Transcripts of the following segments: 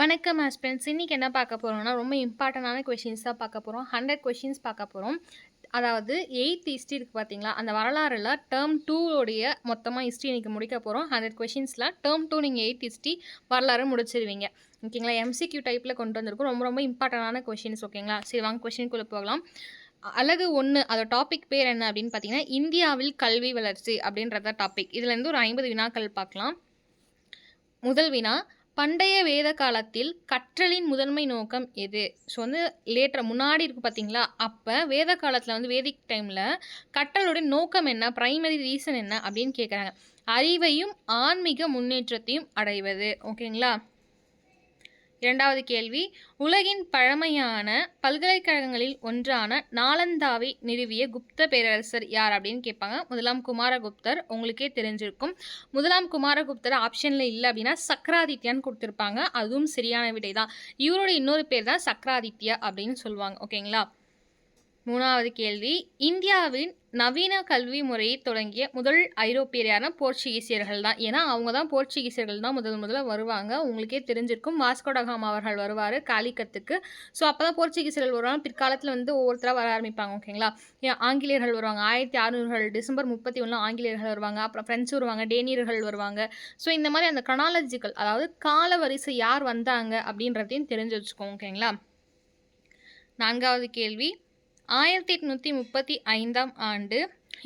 வணக்கம் ஆஸ்பிரண்ட்ஸ். இன்னைக்கு என்ன பார்க்க போறோம்னா, ரொம்ப இம்பார்ட்டன்டான கொஸ்டின்ஸ் தான் பார்க்க போறோம். 100 கொஸ்டின்ஸ் பார்க்க போறோம். அதாவது 8th ஹிஸ்ட்ரி இருக்கு பார்த்தீங்களா, அந்த வரலாறுல டெர்ம் 2 உடைய மொத்தமா ஹிஸ்ட்ரி இன்னைக்கு முடிக்க போறோம். 100 கொஸ்டின்ஸ்ல டெர்ம் 2 நீங்க 8th ஹிஸ்ட்ரி வரலாறு முடிச்சிருவீங்க. ஓகேங்களா? எம்சிக்யூ டைப்ல கொண்டு வந்திருக்கோம். ரொம்ப ரொம்ப இம்பார்ட்டன்டான கொஸ்டின்ஸ். ஓகேங்களா? சரி வாங்க கொஸ்டின்குள்ள போகலாம். அலகு 1 அதோட டாபிக் பேர் என்ன அப்படின்னு பார்த்தீங்கன்னா, இந்தியாவில் கல்வி வளர்ச்சி அப்படின்றத டாபிக். இதுலேருந்து ஒரு 50 வினாக்கள் பார்க்கலாம். முதல் வினா, பண்டைய வேத காலத்தில் கற்றலின் முதன்மை நோக்கம் எது? ஸோ முன்னாடி இருக்கு பார்த்தீங்களா, அப்போ வேத காலத்தில் வேதிக் டைமில் கற்றலோட நோக்கம் என்ன, பிரைமரி ரீசன் என்ன அப்படின்னு கேட்குறாங்க. அறிவையும் ஆன்மீக முன்னேற்றத்தையும் அடைவது. ஓகேங்களா? இரண்டாவது கேள்வி, உலகின் பழமையான பல்கலைக்கழகங்களில் ஒன்றான நாலந்தாவை நிறுவிய குப்த பேரரசர் யார் அப்படின்னு கேட்பாங்க. முதலாம் குமாரகுப்தர். உங்களுக்கே தெரிஞ்சிருக்கும். முதலாம் குமாரகுப்தர் ஆப்ஷனில் இல்லை அப்படின்னா சக்கராதித்யான்னு கொடுத்துருப்பாங்க. அதுவும் சரியான விடை தான். இவரோட இன்னொரு பேர் தான் சக்கராதித்யா அப்படின்னு சொல்லுவாங்க. ஓகேங்களா? மூணாவது கேள்வி, இந்தியாவின் நவீன கல்வி முறையை தொடங்கிய முதல் ஐரோப்பியர் யாருன்னா போர்ச்சுகீசியர்கள் தான். ஏன்னா அவங்க தான் போர்ச்சுகீசியர்கள் தான் முதல்ல வருவாங்க. உங்களுக்கே தெரிஞ்சிருக்கும், வாஸ்கோடகாமா அவர்கள் வருவார் காலிக்கத்துக்கு. ஸோ அப்போ தான் போர்ச்சுகீசியர்கள் வருவாங்க. பிற்காலத்தில் ஒவ்வொருத்தராக வர ஆரம்பிப்பாங்க. ஓகேங்களா? ஆங்கிலேயர்கள் வருவாங்க. 1600 டிசம்பர் 31 ஆங்கிலேயர்கள் வருவாங்க. அப்புறம் பிரெஞ்சு வருவாங்க, டேனியர்கள் வருவாங்க. ஸோ இந்த மாதிரி அந்த க்ரொனாலஜிக்கல், அதாவது கால வரிசை யார் வந்தாங்க அப்படின்றதையும் தெரிஞ்சு வச்சுக்கோங்க. ஓகேங்களா? நான்காவது கேள்வி, 1835ஆம் ஆண்டு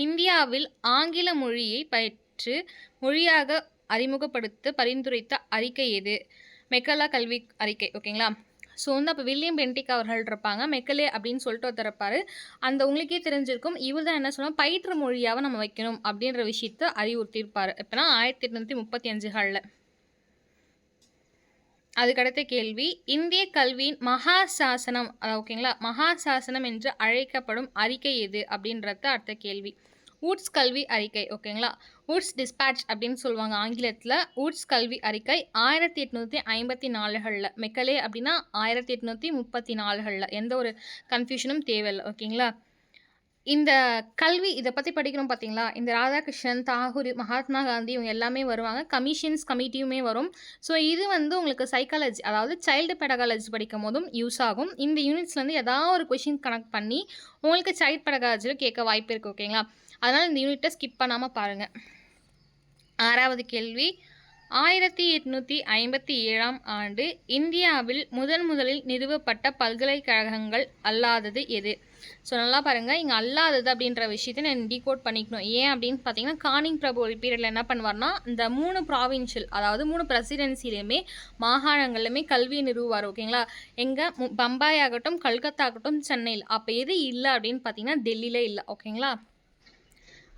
இந்தியாவில் ஆங்கில மொழியை பயிற்று மொழியாக அறிமுகப்படுத்த பரிந்துரைத்த அறிக்கை எது? மெக்கல்லா கல்வி அறிக்கை. ஓகேங்களா? ஸோ அப்போ வில்லியம் பென்டிக் அவர்கள் இருப்பாங்க. மெக்கலே அப்படின்னு சொல்லிட்டு ஒருத்தர் இருப்பார். உங்களுக்கே தெரிஞ்சிருக்கும், இவர் தான் என்ன சொன்னால் பயிற்று மொழியாக நம்ம வைக்கணும் அப்படின்ற விஷயத்தை அறிவுறுத்தியிருப்பார். எப்போனா 1835களில். அதுக்கடுத்த கேள்வி, இந்திய கல்வியின் மகா சாசனம், ஓகேங்களா, மகா சாசனம் என்று அழைக்கப்படும் அறிக்கை எது அப்படின்றத அடுத்த கேள்வி. வூட்ஸ் கல்வி அறிக்கை. ஓகேங்களா? வூட்ஸ் டிஸ்பேட்ச் அப்படின்னு சொல்லுவாங்க ஆங்கிலத்தில். வூட்ஸ் கல்வி அறிக்கை 1854களில். மெக்கலே அப்படின்னா 1834களில். எந்த ஒரு கன்ஃபியூஷனும் தேவையில்லை. ஓகேங்களா? இந்த கல்வி இதை பற்றி படிக்கணும் பார்த்தீங்களா, இந்த ராதாகிருஷ்ணன், தாகூர், மகாத்மா காந்தி இவங்க எல்லாமே வருவாங்க. கமிஷன்ஸ் கமிட்டியுமே வரும். ஸோ இது உங்களுக்கு சைக்காலஜி, அதாவது சைல்டு பெடகாலஜி படிக்கும் போதும் யூஸ் ஆகும். இந்த யூனிட்ஸ்லேருந்து ஏதாவது ஒரு கொஷின் கனெக்ட் பண்ணி உங்களுக்கு சைல்டு பெடகாலஜியில் கேட்க வாய்ப்பு இருக்குது. ஓகேங்களா? அதனால் இந்த யூனிட்டை ஸ்கிப் பண்ணாமல் பாருங்கள். ஆறாவது கேள்வி, 1857ஆம் ஆண்டு இந்தியாவில் முதலில் நிறுவப்பட்ட பல்கலைக்கழகங்கள் அல்லாதது எது? ஸோ நல்லா பாருங்கள், இங்கே அல்லாதது அப்படின்ற விஷயத்தை நான் டீகோட் பண்ணிக்கணும். ஏன் அப்படின்னு பார்த்தீங்கன்னா, கானிங் பிரபு ஒரு பீரியடில் என்ன பண்ணுவார்னா, இந்த 3 ப்ராவின்ஷியல், அதாவது 3 பிரசிடென்சிலையுமே மாகாணங்கள்லையுமே கல்வியை நிறுவுவார். ஓகேங்களா? எங்கே பம்பாய் ஆகட்டும், கல்கத்தா ஆகட்டும், சென்னையில். அப்போ எது இல்லை அப்படின்னு பார்த்தீங்கன்னா டெல்லியில் இல்லை. ஓகேங்களா?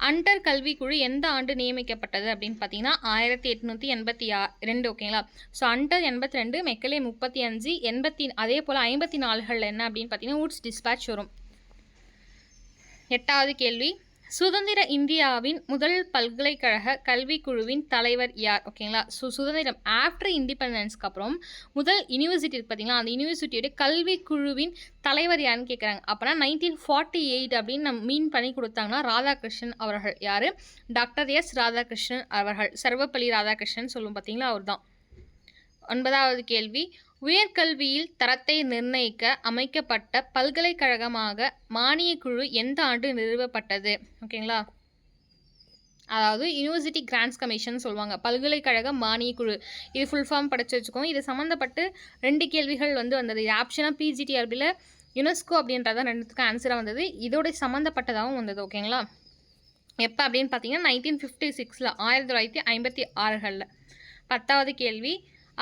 அண்டர் கல்விக்குழு எந்த ஆண்டு நியமிக்கப்பட்டது அப்படின்னு பார்த்தீங்கன்னா 1882. ஓகேங்களா? ஸோ அண்டர் 82, மெக்கலே 35, அதே போல் 54களில் என்ன அப்படின்னு பார்த்தீங்கன்னா வூட்ஸ் டிஸ்பேட்ச் வரும். எட்டாவது கேள்வி, சுதந்திர இந்தியாவின் முதல் பல்கலைக்கழக கல்விக்குழுவின் தலைவர் யார்? ஓகேங்களா? ஸோ சுதந்திரம் ஆஃப்டர் இண்டிபெண்டன்ஸ்க்கு அப்புறம் முதல் யூனிவர்சிட்டி இருக்குது பார்த்தீங்களா, அந்த யூனிவர்சிட்டியோட கல்விக்குழுவின் தலைவர் யாருன்னு கேட்குறாங்க. அப்போனா 1948 அப்படின்னு நம்ம மீன் பண்ணி கொடுத்தாங்கன்னா ராதாகிருஷ்ணன் அவர்கள். யார்? டாக்டர் எஸ் ராதாகிருஷ்ணன் அவர்கள். சர்வப்பள்ளி ராதாகிருஷ்ணன் சொல்லுவோம் பார்த்தீங்களா, அவர் தான். 9வது கேள்வி, உயர்கல்வியில் தரத்தை நிர்ணயிக்க அமைக்கப்பட்ட பல்கலைக்கழகமாக மானியக்குழு எந்த ஆண்டு நிறுவப்பட்டது? ஓகேங்களா? அதாவது யூனிவர்சிட்டி கிராண்ட்ஸ் கமிஷன் சொல்லுவாங்க. பல்கலைக்கழக மானியக்குழு, இது ஃபுல் ஃபார்ம் படித்து வச்சுக்கோங்க. இது சம்மந்தப்பட்டு 2 கேள்விகள் வந்தது. ஆப்ஷனாக பிஜிடிஆர்பியில் யுனெஸ்கோ அப்படின்றதான் 2த்துக்கும் ஆன்சராக வந்தது. இதோட சம்மந்தப்பட்டதாகவும் வந்தது. ஓகேங்களா? எப்போ அப்படின்னு பார்த்தீங்கன்னா 1956, 1956களில். 10வது கேள்வி,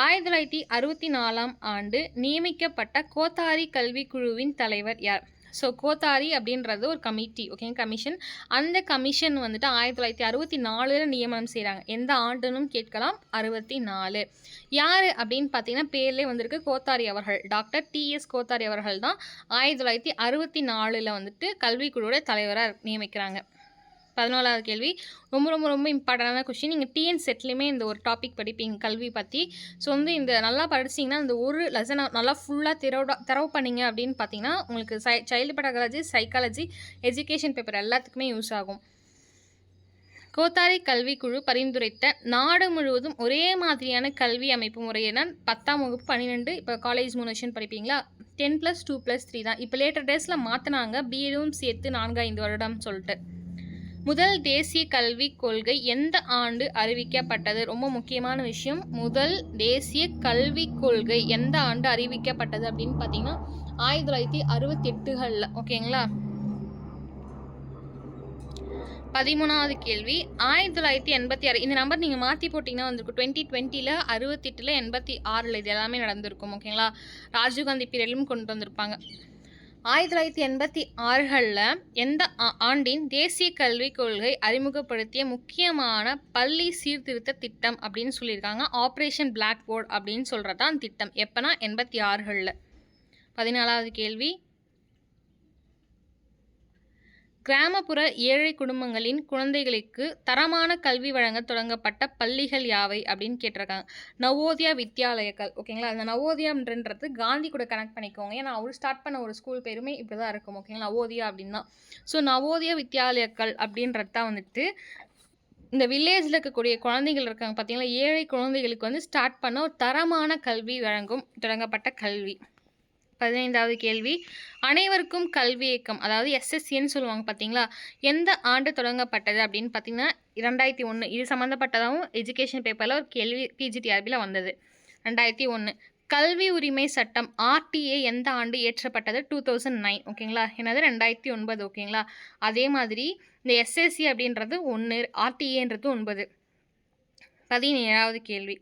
1964ஆம் ஆண்டு நியமிக்கப்பட்ட கோத்தாரி கல்விக்குழுவின் தலைவர் யார்? ஸோ கோத்தாரி அப்படின்றது ஒரு கமிட்டி. Okay, commission. அந்த கமிஷன் 1964 நியமனம் செய்கிறாங்க. எந்த ஆண்டுன்னு கேட்கலாம். 64. யார் அப்படின்னு பார்த்தீங்கன்னா பேர்லேயே வந்திருக்கு, கோத்தாரி அவர்கள். டாக்டர் டிஎஸ் கோத்தாரி அவர்கள் தான் 1964 கல்விக்குழுவோட தலைவராக நியமிக்கிறாங்க. 14வது கேள்வி, ரொம்ப ரொம்ப ரொம்ப இம்பார்ட்டண்டான கொஸ்டின். நீங்கள் டிஎன் செட்லேயுமே இந்த ஒரு டாபிக் படிப்பீங்க கல்வி பற்றி. ஸோ இந்த நல்லா படிச்சிங்கன்னா இந்த ஒரு லெசனை நல்லா ஃபுல்லாக தரவு பண்ணிங்க அப்படின்னு பார்த்தீங்கன்னா உங்களுக்கு சைல்டு பெடகாலஜி, சைக்காலஜி, எஜுகேஷன் பேப்பர் எல்லாத்துக்குமே யூஸ் ஆகும். கோத்தாரி கல்விக்குழு பரிந்துரைத்த நாடு முழுவதும் ஒரே மாதிரியான கல்வி அமைப்பு முறையினா 10ஆம் வகுப்பு 12 இப்போ காலேஜ் 3 வருஷம் படிப்பீங்களா 10+2+3 தான். இப்போ லேட்டர் டேஸில் மாற்றினாங்க பிஎடும் சேர்த்து 4-5 வருடம் சொல்லிட்டு. முதல் தேசிய கல்விக் கொள்கை எந்த ஆண்டு அறிவிக்கப்பட்டது? ரொம்ப முக்கியமான விஷயம். முதல் தேசிய கல்விக் கொள்கை எந்த ஆண்டு அறிவிக்கப்பட்டது அப்படின்னு பார்த்தீங்கன்னா 1968களில். ஓகேங்களா. 13வது கேள்வி 1986. இந்த நம்பர் நீங்கள் மாற்றி போட்டிங்கன்னா வந்திருக்கும். 2020ல் 68ல் 86ல் இது எல்லாமே நடந்திருக்கும். ஓகேங்களா. ராஜீவ்காந்தி பீரியட்லும் கொண்டு வந்திருப்பாங்க. 1986களில் எந்த ஆண்டின் தேசிய கல்விக் கொள்கை அறிமுகப்படுத்திய முக்கியமான பள்ளி சீர்திருத்த திட்டம் அப்படின்னு சொல்லியிருக்காங்க. ஆப்ரேஷன் பிளாக் போர்ட் அப்படின்னு சொல்கிறது தான் திட்டம். எப்போனா 86களில். 14வது கேள்வி கிராமப்புற ஏழை குடும்பங்களின் குழந்தைகளுக்கு தரமான கல்வி வழங்க தொடங்கப்பட்ட பள்ளிகள் யாவை அப்படின்னு கேட்டிருக்காங்க. நவோதயா வித்யாலயங்கள். ஓகேங்களா. அந்த நவோதயான்றது காந்தி கூட கனெக்ட் பண்ணிக்கோங்க. ஏன்னா அவர் ஸ்டார்ட் பண்ண ஒரு ஸ்கூல் பேருமே இப்படி தான் இருக்கும். ஓகேங்களா. நவோதயா அப்படின்னா ஸோ நவோதயா வித்யாலயங்கள் அப்படின்றது தான் வந்துட்டு இந்த வில்லேஜில் இருக்கக்கூடிய குழந்தைகள் இருக்காங்க பார்த்தீங்களா, ஏழை குழந்தைகளுக்கு வந்து ஸ்டார்ட் பண்ண ஒரு தரமான கல்வி வழங்கும் தொடங்கப்பட்ட கல்வி. 15வது கேள்வி அனைவருக்கும் கல்வி இயக்கம் அதாவது எஸ்எஸ்சின்னு சொல்லுவாங்க பார்த்தீங்களா, எந்த ஆண்டு தொடங்கப்பட்டது அப்படின்னு பார்த்தீங்கன்னா 2001. இது சம்மந்தப்பட்டதாகவும் எஜுகேஷன் பேப்பரில் ஒரு கேள்வி பிஜிடிஆர்பியில் வந்தது. 2001. கல்வி உரிமை சட்டம் ஆர்டிஏ எந்த ஆண்டு இயற்றப்பட்டது? 2009. ஓகேங்களா. என்னது 2009. ஓகேங்களா. அதே மாதிரி இந்த எஸ்எஸ்சி அப்படின்றது 1, ஆர்டிஏன்றது 9. 17வது கேள்வி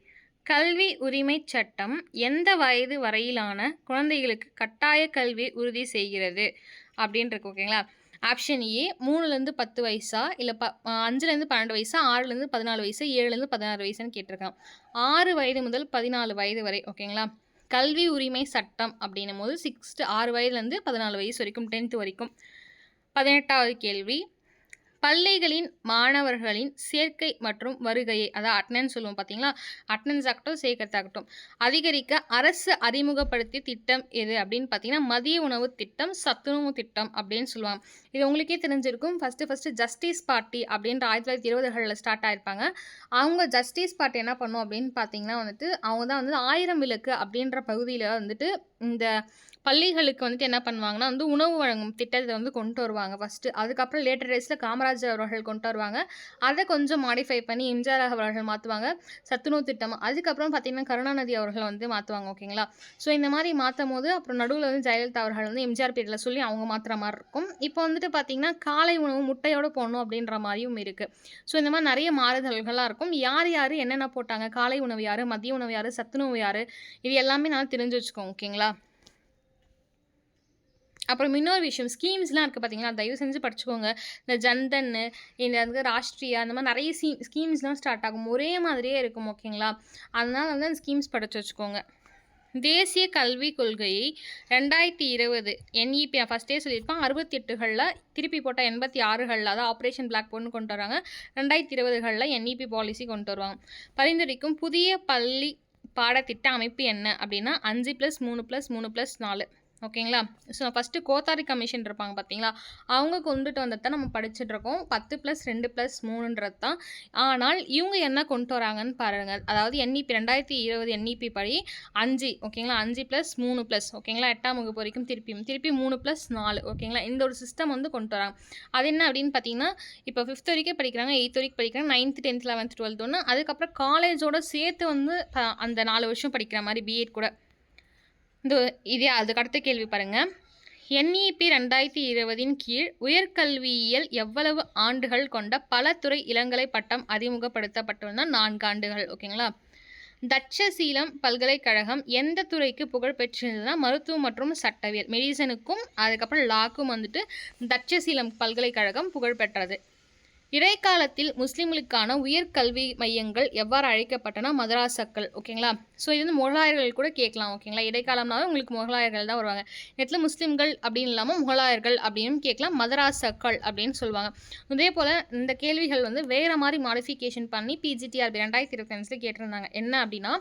கல்வி உரிமை சட்டம் எந்த வயது வரையிலான குழந்தைகளுக்கு கட்டாய கல்வி உறுதி செய்கிறது அப்படின்றது? ஓகேங்களா. ஆப்ஷன் ஏ 3லேருந்து 10 வயசா, இல்லை 5லேருந்து 12 வயசா, 6லேருந்து 14 வயசு, 7லேருந்து 16 வயசுன்னு கேட்டிருக்காங்க. 6 வயது முதல் 14 வயது வரை. ஓகேங்களா. கல்வி உரிமை சட்டம் அப்படின்னும் போது 6 வயதுலேருந்து 14 வயசு வரைக்கும் 10th வரைக்கும். 18வது கேள்வி பள்ளிகளின் மாணவர்களின் சேர்க்கை மற்றும் வருகையை அதாவது அட்டனன்ஸ் சொல்லுவோம் பார்த்தீங்களா, அட்டனன்ஸ் ஆகட்டும் சேர்க்கறதாகட்டும் அதிகரிக்க அரசு அறிமுகப்படுத்திய திட்டம் எது அப்படின்னு பார்த்தீங்கன்னா மதிய உணவு திட்டம், சத்துணவு திட்டம் அப்படின்னு சொல்லுவாங்க. இது உங்களுக்கே தெரிஞ்சிருக்கும். ஃபஸ்ட்டு ஜஸ்டிஸ் பார்ட்டி அப்படின்ற 1920களில் ஸ்டார்ட் ஆகிருப்பாங்க. அவங்க ஜஸ்டிஸ் பார்ட்டி என்ன பண்ணும் அப்படின்னு பார்த்தீங்கன்னா வந்துட்டு அவங்க தான் வந்து 1000 விளக்கு அப்படின்ற பகுதியில் வந்துட்டு இந்த பள்ளிகளுக்கு வந்துட்டு என்ன பண்ணுவாங்கன்னா வந்து உணவு வழங்கும் திட்டத்தை வந்து கொண்டு வருவாங்க ஃபஸ்ட்டு. அதுக்கப்புறம் லேட்டர் டேஸில் காமராஜர் அவர்கள் கொண்டு வருவாங்க. அதை கொஞ்சம் மாடிஃபை பண்ணி எம்ஜிஆர் அவர்கள் மாற்றுவாங்க சத்துணவு திட்டம். அதுக்கப்புறம் பார்த்திங்கன்னா கருணாநிதி அவர்கள் வந்து மாற்றுவாங்க. ஓகேங்களா. ஸோ இந்த மாதிரி மாற்றும் போது அப்புறம் நடுவில் வந்து ஜெயலலிதா அவர்கள் வந்து எம்ஜிஆர் பீரியடில் சொல்லி அவங்க மாற்றுற மாதிரி இருக்கும். இப்போ வந்துட்டு பார்த்திங்கன்னா காலை உணவு முட்டையோடு போடணும் அப்படின்ற மாதிரியும் இருக்குது. ஸோ இந்த மாதிரி நிறைய மாறுதல்களாக இருக்கும். யார் யார் என்னென்ன போட்டாங்க, காலை உணவு யார், மதிய உணவு யார், சத்துணவு யார், இது எல்லாமே நான் தெரிஞ்சு வச்சுக்கோங்க. ஓகேங்களா. அப்புறம் இன்னொரு விஷயம் ஸ்கீம்ஸ்லாம் இருக்குது பார்த்தீங்களா, தயவு செஞ்சு படிச்சுக்கோங்க. இந்த ஜன்தன், இந்த வந்து ராஷ்ட்ரியா, அந்த மாதிரி நிறைய ஸ்கீம்ஸ்லாம் ஸ்டார்ட் ஆகும். ஒரே மாதிரியே இருக்கும். ஓகேங்களா. அதனால் வந்து அந்த ஸ்கீம்ஸ் படித்து வச்சுக்கோங்க. தேசிய கல்விக் கொள்கையை 2020 NEP ஃபஸ்ட்டே சொல்லியிருப்பான் 68களில் திருப்பி போட்டால் 86களில் அதாவது ஆப்ரேஷன் பிளாக் போர்ட்னு கொண்டு வராங்க. 2020களில் NEP பாலிசி கொண்டு வருவாங்க. பரிந்துரைக்கும் புதிய பள்ளி பாடத்திட்ட அமைப்பு என்ன அப்படின்னா 5+3+3+4. ஓகேங்களா. ஸோ ஃபஸ்ட்டு கோத்தாரி கமிஷன் இருப்பாங்க பார்த்தீங்களா, அவங்க கொண்டுட்டு வந்தது தான் நம்ம படிச்சுட்ருக்கோம். 10+2+3ன்றது தான். ஆனால் இவங்க என்ன கொண்டு வராங்கன்னு பாருங்கள். அதாவது NEP 2020 NEP படி 5. ஓகேங்களா. 5+3+. ஓகேங்களா. 8ஆம் வகுப்பு வரைக்கும் திருப்பி 3+4. ஓகேங்களா. இந்த ஒரு சிஸ்டம் வந்து கொண்டு வராங்க. அது என்ன அப்படின்னு பார்த்தீங்கன்னா இப்போ 5th வரைக்கும் படிக்கிறாங்க, 8th வரைக்கும் படிக்கிறாங்க, 9th 10th 11th 12th ஒன்று, அதுக்கப்புறம் காலேஜோட சேர்த்து வந்து அந்த 4 வருஷம் படிக்கிற மாதிரி பிஎட் கூட. இதே அதுக்கு அடுத்த கேள்வி பாருங்கள். NEP 2020 கீழ் உயர்கல்வியியல் எவ்வளவு ஆண்டுகள் கொண்ட பல துறை இளங்கலை பட்டம் அறிமுகப்படுத்தப்பட்டுள்ளன? 4 ஆண்டுகள். ஓகேங்களா. தட்சசீலம் பல்கலைக்கழகம் எந்த துறைக்கு புகழ் பெற்றிருந்ததுன்னா மருத்துவம் மற்றும் சட்டவியல், மெடிசனுக்கும் அதுக்கப்புறம் லாக்கும் வந்துட்டு தட்சசீலம் பல்கலைக்கழகம் புகழ் பெற்றது. இடைக்காலத்தில் முஸ்லீம்களுக்கான உயர்கல்வி மையங்கள் எவ்வாறு அழைக்கப்பட்டன? மதராசக்கள். ஓகேங்களா. ஸோ இது வந்து முகலாயர்கள் கூட கேட்கலாம். ஓகேங்களா. இடைக்காலம்னாவே உங்களுக்கு முகலாயர்கள் தான் வருவாங்க. இடத்துல முஸ்லீம்கள் அப்படின்னு இல்லாமல் முகலாயர்கள் அப்படின்னு கேட்கலாம். மதராசக்கள் அப்படின்னு சொல்லுவாங்க. இதே போல் இந்த கேள்விகள் வந்து வேறு மாதிரி மாடிஃபிகேஷன் பண்ணி பிஜிடிஆர்பி 2025 கேட்டிருந்தாங்க. என்ன அப்படின்னா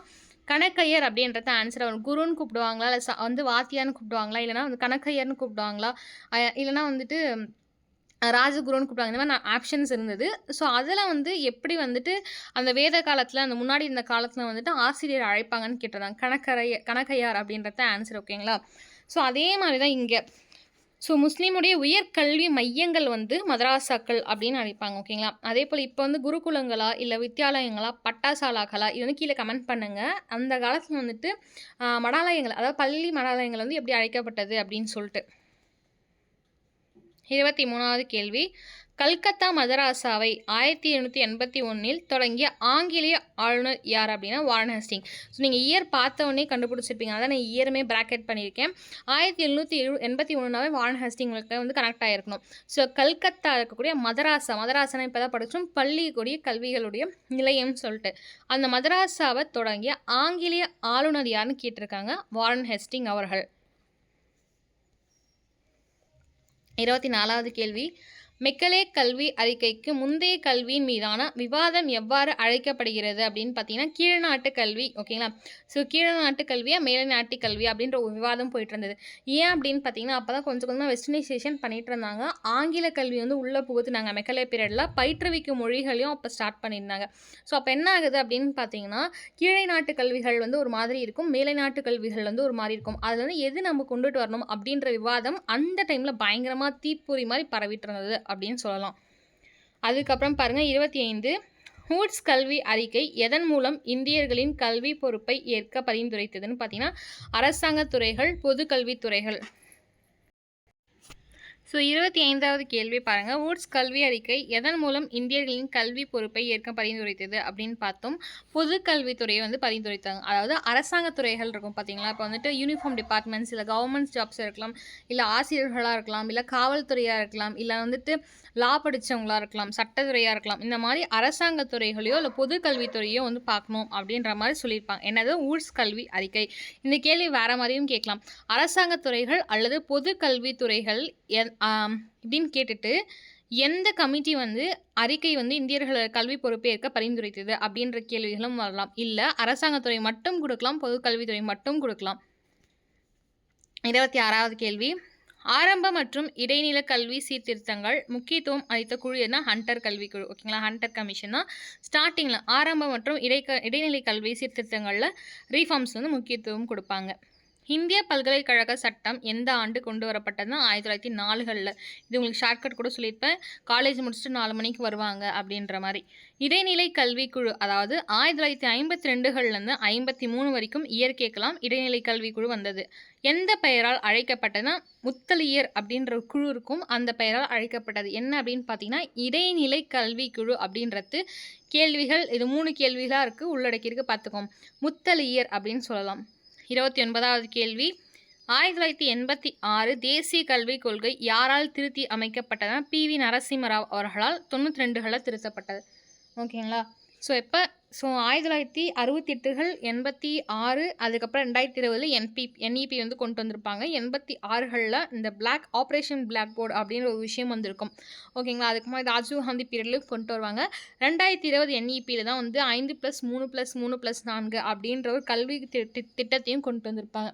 கணக்கையர் அப்படின்றத ஆன்சர் ஆகும். குருன்னு கூப்பிடுவாங்களா, இல்லை வந்து வாத்தியான்னு கூப்பிடுவாங்களா, இல்லைனா வந்து கணக்கையர்னு கூப்பிடுவாங்களா, இல்லைனா வந்துட்டு ராஜகுருன்னு கூப்பிடுவாங்க. இந்த மாதிரி ஆப்ஷன்ஸ் இருந்தது. ஸோ அதில வந்து எப்படி வந்துட்டு அந்த வேத காலத்தில அந்த முன்னாடி இருந்த காலத்தில வந்துட்டு ஆசிரியர் அழைப்பாங்கன்னு கேட்டிருந்தாங்க. கணக்கையார் அப்படின்றது தான் ஆன்சர் ஓகேங்களா? ஸோ அதே மாரி தான் இங்க. ஸோ முஸ்லீமுடைய உயர்கல்வி மையங்கள் வந்து மதராசாக்கள் அப்படின்னு அழைப்பாங்க ஓகேங்களா? அதேபோல் இப்போ வந்து குருகுலங்களா, இல்ல வித்யாலயங்களா, பட்டாசாலாக்களா இது வந்து கீழ கமெண்ட் பண்ணுங்க. அந்த காலத்தில வந்துட்டு மடாலயங்கள் அதாவது பள்ளி மடாலயங்கள் வந்து எப்படி அழைக்கப்பட்டது அப்படின்னு சொல்ட்டு. 23வது கேள்வி. கல்கத்தா மதராசாவை 1781 தொடங்கிய ஆங்கிலேய ஆளுநர் யார் அப்படின்னா வாரன் ஹேஸ்டிங். ஸோ நீங்கள் இயர் பார்த்த உடனே கண்டுபிடிச்சிருப்பீங்க. அதான் நான் இயருமே பிராக்கெட் பண்ணியிருக்கேன். 1781 வாரன் ஹேஸ்டிங் உங்களுக்கு வந்து கனெக்ட் ஆகிருக்கணும். ஸோ கல்கத்தா இருக்கக்கூடிய மதராசானா இப்போ தான் படித்தோம் பள்ளிக்கூடிய கல்விகளுடைய நிலையம்னு சொல்லிட்டு அந்த மதராசாவை தொடங்கிய ஆங்கிலேய ஆளுநர் யாருன்னு கேட்டிருக்காங்க வாரன் ஹேஸ்டிங் அவர்கள். 24வது கேள்வி. மெக்கலே கல்வி அறிக்கைக்கு முந்தைய கல்வியின் மீதான விவாதம் எவ்வாறு அழைக்கப்படுகிறது அப்படின்னு பார்த்தீங்கன்னா கீழ்நாட்டு கல்வி ஓகேங்களா? ஸோ கீழ்நாட்டு கல்வியா மேல்நாட்டு கல்வியா அப்படின்ற ஒரு விவாதம் போயிட்டு இருந்தது. ஏன் அப்படின்னு பார்த்தீங்கன்னா அப்போ தான் கொஞ்சம் கொஞ்சமாக வெஸ்டர்னைசேஷன் பண்ணிட்டு இருந்தாங்க. ஆங்கில கல்வி வந்து உள்ளே புகுத்துனாங்க. மெக்கலே பீரியடில் பயிற்றுவிக்கும் மொழிகளையும் அப்போ ஸ்டார்ட் பண்ணியிருந்தாங்க. ஸோ அப்போ என்ன ஆகுது அப்படின்னு பார்த்தீங்கன்னா கீழை நாட்டு கல்விகள் வந்து ஒரு மாதிரி இருக்கும், மேலை நாட்டு கல்விகள் வந்து ஒரு மாதிரி இருக்கும். அதில் வந்து எது நம்ம கொண்டுட்டு வரணும் அப்படின்ற விவாதம் அந்த டைமில் பயங்கரமாக தீப்பொறி மாதிரி பரவிட்டு இருந்தது அப்படின்னு சொல்லலாம். அதுக்கப்புறம் பாருங்க 25. ஹூட்ஸ் கல்வி அறிக்கை எதன் மூலம் இந்தியர்களின் கல்வி பொறுப்பை ஏற்க பரிந்துரைத்ததுன்னு பார்த்தீங்கன்னா அரசாங்க துறைகள், பொது கல்வித்துறைகள். ஸோ 25வது கேள்வி பாருங்கள். வூட்ஸ் கல்வி அறிக்கை எதன் மூலம் இந்தியர்களின் கல்வி பொறுப்பை ஏற்க பரிந்துரைத்தது அப்படின்னு பார்த்தோம். பொது கல்வித்துறையை வந்து பரிந்துரைத்தாங்க. அதாவது அரசாங்க துறைகள் இருக்கும் பார்த்தீங்களா? இப்போ வந்துட்டு யூனிஃபார்ம் டிபார்ட்மெண்ட்ஸ் இல்லை கவர்மெண்ட் ஜாப்ஸ் இருக்கலாம், இல்லை ஆசிரியர்களாக இருக்கலாம், இல்லை காவல்துறையாக இருக்கலாம், இல்லை வந்துட்டு லா படித்தவங்களாக இருக்கலாம், சட்டத்துறையாக இருக்கலாம். இந்த மாதிரி அரசாங்க துறைகளையோ இல்லை பொது கல்வித்துறையோ வந்து பார்க்கணும் அப்படின்ற மாதிரி சொல்லியிருப்பாங்க. என்னது வூட்ஸ் கல்வி அறிக்கை. இந்த கேள்வி வேறு மாதிரியும் கேட்கலாம். அரசாங்க துறைகள் அல்லது பொது கல்வித்துறைகள் இப்படின்னு கேட்டுட்டு எந்த கமிட்டி வந்து அறிக்கை வந்து இந்தியர்கள் கல்வி பொறுப்பை ஏற்க பரிந்துரைத்தது அப்படின்ற கேள்விகளும் வரலாம். இல்லை அரசாங்கத்துறை மட்டும் கொடுக்கலாம், பொது கல்வித்துறை மட்டும் கொடுக்கலாம். 26வது கேள்வி. ஆரம்ப மற்றும் இடைநிலை கல்வி சீர்திருத்தங்கள் முக்கியத்துவம் அளித்த குழு என்ன? ஹண்டர் கல்வி குழு ஓகேங்களா? ஹண்டர் கமிஷன் தான் ஸ்டார்டிங்கில் ஆரம்ப மற்றும் இடைநிலை கல்வி சீர்திருத்தங்களில் ரீஃபார்ம்ஸ் வந்து முக்கியத்துவம் கொடுப்பாங்க. இந்திய பல்கலைக்கழக சட்டம் எந்த ஆண்டு கொண்டு வரப்பட்டதுன்னா 1904களில். இது உங்களுக்கு ஷார்ட்கட் கூட சொல்லியிருப்பேன். காலேஜ் முடிச்சுட்டு 4 மணிக்கு வருவாங்க அப்படின்ற மாதிரி. இடைநிலை கல்விக்குழு அதாவது 1952லேருந்து 53 வரைக்கும் இயர் கேட்கலாம். இடைநிலை கல்விக்குழு வந்தது. எந்த பெயரால் அழைக்கப்பட்டதுன்னா முத்தலியர் அப்படின்ற ஒரு குழு இருக்கும், அந்த பெயரால் அழைக்கப்பட்டது. என்ன அப்படின்னு பார்த்தீங்கன்னா இடைநிலை கல்விக்குழு அப்படின்றது கேள்விகள் இது 3 கேள்விகளாக இருக்குது, உள்ளடக்கியிருக்கு பார்த்துக்கோம். முத்தலியர் அப்படின்னு சொல்லலாம். 29வது கேள்வி. 1986 தேசிய கல்விக் கொள்கை யாரால் திருத்தி அமைக்கப்பட்டதுன்னா PV நரசிம்மராவ் அவர்களால் 92களில் திருத்தப்பட்டது ஓகேங்களா? ஸோ 1968கள் 86 அதுக்கப்புறம் 2020 NEP வந்து கொண்டு வந்திருப்பாங்க. 86களில் இந்த ஆப்ரேஷன் பிளாக் போர்டு அப்படின்ற ஒரு விஷயம் வந்திருக்கும் ஓகேங்களா? அதுக்கு மாதிரி ராஜீவ் காந்தி பீரியட்லையும் கொண்டு வருவாங்க. 2020 NEPயில் தான் வந்து 5+3+3+4 அப்படின்ற ஒரு கல்வி திட்டத்தையும் கொண்டு வந்திருப்பாங்க.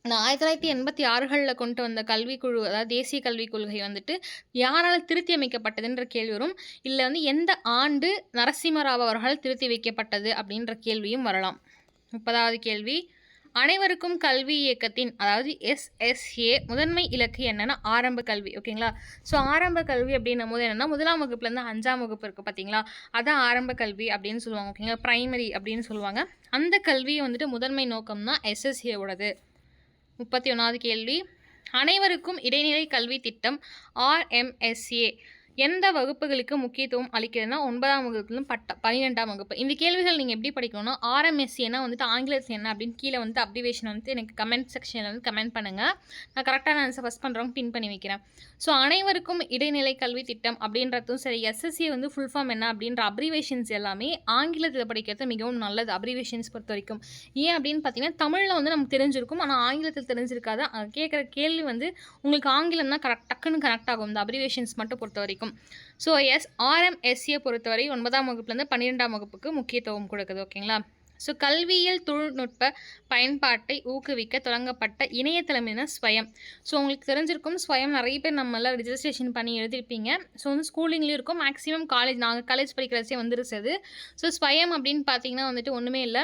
1986களில் கொண்டு வந்த கல்விக்குழு அதாவது தேசிய கல்விக் கொள்கை வந்துட்டு யாரால் திருத்தி அமைக்கப்பட்டதுன்ற கேள்வி வரும். இல்லை வந்து எந்த ஆண்டு நரசிம்மராவ் அவர்களால் திருத்தி வைக்கப்பட்டது அப்படின்ற கேள்வியும் வரலாம். 30வது கேள்வி. அனைவருக்கும் கல்வி இயக்கத்தின் அதாவது SSA முதன்மை இலக்கு என்னென்னா ஆரம்ப கல்வி ஓகேங்களா? ஸோ ஆரம்ப கல்வி அப்படின்னும் போது என்னென்னா 1ஆம் வகுப்புலேருந்து 5ஆம் வகுப்பு இருக்குது பார்த்தீங்களா? அதான் ஆரம்ப கல்வி அப்படின்னு சொல்லுவாங்க ஓகேங்களா? ப்ரைமரி அப்படின்னு சொல்லுவாங்க. அந்த கல்வியை வந்துட்டு முதன்மை நோக்கம் தான் SSAவோடது. 31வது கேள்வி. அனைவருக்கும் இடைநிலை கல்வி திட்டம் RMSA எந்த வகுப்புகளுக்கு முக்கியத்துவம் அளிக்கிறதுனா 9ஆம் வகுப்புலேருந்து 12ஆம் வகுப்பு. இந்த கேள்விகள் நீங்கள் எப்படி படிக்கணும்னா RMSAனா வந்துட்டு ஆங்கிலத்தில் என்ன அப்படின்னு கீழே வந்து அப்ரிவேஷன் வந்து எனக்கு கமெண்ட் செக்ஷனில் வந்து கமெண்ட் பண்ணுங்கள். நான் கரெக்டான ஆன்சர் ஃபஸ்ட் பண்ணுறவங்க பின் பண்ணி வைக்கிறேன். ஸோ அனைவருக்கும் இடைநிலை கல்வி திட்டம் அப்படின்றதும் சரி SSA வந்து ஃபுல் ஃபார்ம் என்ன அப்படின்ற அப்ரிவேஷன்ஸ் எல்லாமே ஆங்கிலத்தில் படிக்கிறது மிகவும் நல்லது அப்ரிவேஷன்ஸ் பொறுத்த வரைக்கும். ஏன் அப்படின்னு பார்த்தீங்கன்னா தமிழில் வந்து நமக்கு தெரிஞ்சிருக்கும், ஆனால் ஆங்கிலத்தில் தெரிஞ்சிருக்காது. கேட்குற கேள்வி வந்து உங்களுக்கு ஆங்கிலம் தான் டக்குன்னு கனெக்ட் ஆகும் இந்த அப்ரிவேஷன்ஸ் மட்டும் பொறுத்த வரைக்கும். ஸோ RMSA பொறுத்தவரை 9ஆம் வகுப்புலேருந்து 12ஆம் வகுப்புக்கு முக்கியத்துவம் கொடுக்குது ஓகேங்களா? ஸோ கல்வியியல் தொழில்நுட்ப பயன்பாட்டை ஊக்குவிக்க தொடங்கப்பட்ட இணையதளம் என்ன? ஸ்வயம். ஸோ உங்களுக்கு தெரிஞ்சிருக்கும், ஸ்வயம் நிறைய பேர் நம்மளாம் ரிஜிஸ்ட்ரேஷன் பண்ணி எழுதியிருப்பீங்க. ஸோ வந்து ஸ்கூலிங்லேயும் இருக்கும், மேக்ஸிமம் நாங்கள் காலேஜ் படிக்கிறச்சே வந்துருச்சு அது. ஸோ ஸ்வயம் அப்படின்னு பார்த்தீங்கன்னா வந்துட்டு ஒன்றுமே இல்லை,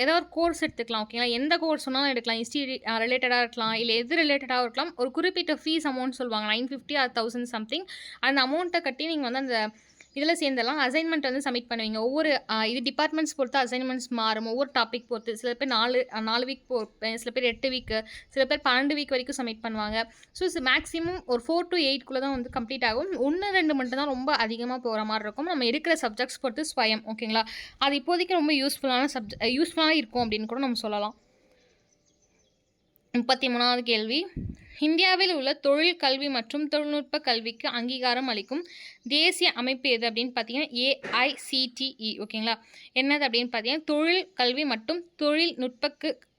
ஏதோ ஒரு கோர்ஸ் எடுத்துக்கலாம். ஓகேங்களா, எந்த கோர்ஸ் வேணாலும் எடுக்கலாம், ஹிஸ்ட்ரி ரிலேட்டடாக இருக்கலாம், இல்லை எது ரிலேட்டடாக இருக்கலாம். ஒரு குறிப்பிட்ட ஃபீஸ் அமௌண்ட் சொல்லுவாங்க, 950 ஆர் 1000 சம்திங். அந்த அமௌண்ட்டை கட்டி நீங்கள் வந்து அந்த இதில் சேர்ந்தெல்லாம் அசைன்மெண்ட் வந்து சப்மிட் பண்ணுவீங்க. ஒவ்வொரு இது டிபார்ட்மெண்ட்ஸ் பொறுத்து அசைன்மெண்ட்ஸ் மாறும், ஒவ்வொரு டாபிக் பொறுத்து. சில பேர் 4 வீக் சில பேர் 8 வீக்கு, சில பேர் 12 வீக் வரைக்கும் சப்மிட் பண்ணுவாங்க. ஸோ மேக்ஸிமம் ஒரு 4 to 8 தான் வந்து கம்ப்ளீட் ஆகும். 1-2 மட்டும் தான் ரொம்ப அதிகமாக போகிற மாதிரி இருக்கும். நம்ம எடுக்கிற சப்ஜெக்ட்ஸ் பொறுத்து ஸ்வயம். ஓகேங்களா, அது இப்போதைக்கு ரொம்ப யூஸ்ஃபுல்லாக இருக்கும் அப்படின்னு கூட நம்ம சொல்லலாம். 33வது கேள்வி, இந்தியாவில் உள்ள தொழில் கல்வி மற்றும் தொழில்நுட்ப கல்விக்கு அங்கீகாரம் அளிக்கும் தேசிய அமைப்பு எது அப்படின்னு பார்த்தீங்கன்னா AICTE. ஓகேங்களா, என்னது அப்படின்னு பார்த்தீங்கன்னா தொழில் கல்வி மற்றும்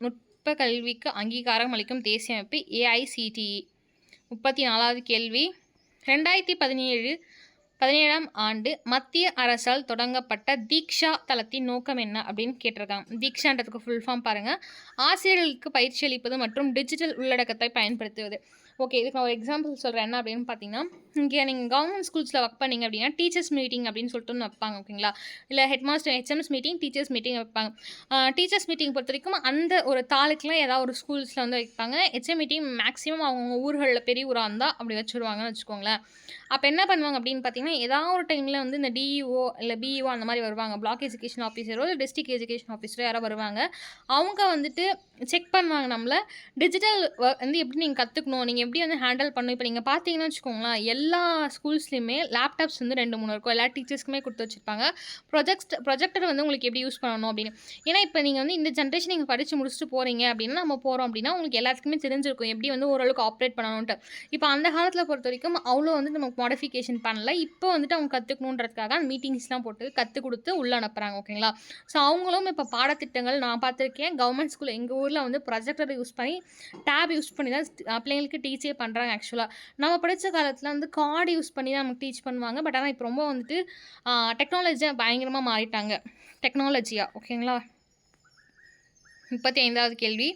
நுட்ப கல்விக்கு அங்கீகாரம் அளிக்கும் தேசிய அமைப்பு AICTE. 34வது கேள்வி, 2017ஆம் ஆண்டு மத்திய அரசால் தொடங்கப்பட்ட தீக்ஷா தளத்தின் நோக்கம் என்ன அப்படின்னு கேட்டிருக்காங்க. தீக்ஷான்றதுக்கு ஃபுல் ஃபார்ம் பாருங்கள், ஆசிரியர்களுக்கு பயிற்சி அளிப்பது மற்றும் டிஜிட்டல் உள்ளடக்கத்தை பயன்படுத்துவது. ஓகே, இதுக்கு நான் ஒரு எக்ஸாம்பிள் சொல்கிறேன். என்ன அப்படின்னு பார்த்தீங்கன்னா, இங்கே நீங்கள் கவர்மெண்ட் ஸ்கூல்ஸில் ஒர்க் பண்ணிங்க அப்படின்னா டீச்சர்ஸ் மீட்டிங் அப்படின்னு சொல்லிட்டு ஒன்று வைப்பாங்க. ஓகேங்களா, இல்லை HMS மீட்டிங், டீச்சர்ஸ் மீட்டிங் வைப்பாங்க. டீச்சர்ஸ் மீட்டிங் பொறுத்த வரைக்கும் அந்த ஒரு தாலுக்குலாம் ஏதாவது ஒரு ஸ்கூல்ஸில் வந்து வைப்பாங்க. HM மீட்டிங் மேக்ஸிமம் அவங்க ஊர்களில் பெரிய ஊராக இருந்தால் அப்படி வச்சுருவாங்கன்னு வச்சுக்கோங்களேன். அப்போ என்ன பண்ணுவாங்க அப்படின்னு பார்த்தீங்கன்னா, ஏதாவது ஒரு டைமில் வந்து இந்த DEO இல்லை BEO அந்த மாதிரி வருவாங்க, பிளாக் எஜுகேஷன் ஆஃபீஸரோ இல்லை டிஸ்ட்ரிக்ட் எஜுகேஷன் ஆஃபீஸரோ யாரோ வருவாங்க. அவங்க வந்துட்டு செக் பண்ணுவாங்க நம்மளை, டிஜிட்டல் வந்து எப்படி நீங்கள் கற்றுக்கணும், நீங்கள் எப்படி வந்து ஹேண்டில் பண்ணணும். இப்போ நீங்கள் பார்த்தீங்கன்னு வச்சுக்கோங்களேன், எல்லா ஸ்கூல்ஸ்லையுமே லேப்டாப்ஸ் வந்து 2-3 இருக்கும், எல்லா டீச்சர்ஸ்க்குமே கொடுத்து வச்சுருப்பாங்க. ப்ரொஜெக்டர் வந்து உங்களுக்கு எப்படி யூஸ் பண்ணணும் அப்படின்னு. ஏன்னா இப்போ நீங்கள் வந்து இந்த ஜென்ரேஷன் நீங்கள் படித்து முடிச்சுட்டு போகிறீங்க அப்படின்னா, நம்ம போகிறோம் அப்படின்னா உங்களுக்கு எல்லாத்துக்குமே தெரிஞ்சிருக்கும் எப்படி வந்து ஓரளவுக்கு ஆப்ரேட் பண்ணணுன்ட்டு. இப்போ அந்த காலத்தில் பொறுத்த வரைக்கும் அவ்வளோ வந்து நமக்கு மாடிஃபிகேஷன் பண்ணல. இப்போ வந்துட்டு அவங்க கற்றுக்கணுன்றதுக்காக அந்த மீட்டிங்ஸ்லாம் போட்டு கற்றுக் கொடுத்து உள்ளே அனுப்புகிறாங்க. ஓகேங்களா, ஸோ அவங்களும் இப்போ பாடத்திட்டங்கள் நான் பார்த்துருக்கேன், கவர்மெண்ட் ஸ்கூல் எங்கள் ஊரில் வந்து ப்ரொஜெக்டரை யூஸ் பண்ணி டேப் யூஸ் பண்ணி தான் பிள்ளைங்களுக்கு டீச்சே பண்ணுறாங்க. ஆக்சுவலாக நம்ம படித்த காலத்தில் வந்து கார்டு யூஸ் பண்ணி தான் நமக்கு டீச் பண்ணுவாங்க. பட் ஆனால் இப்போ ரொம்ப வந்துட்டு டெக்னாலஜியாக பயங்கரமாக மாறிட்டாங்க, டெக்னாலஜியாக. ஓகேங்களா, 35வது கேள்வி,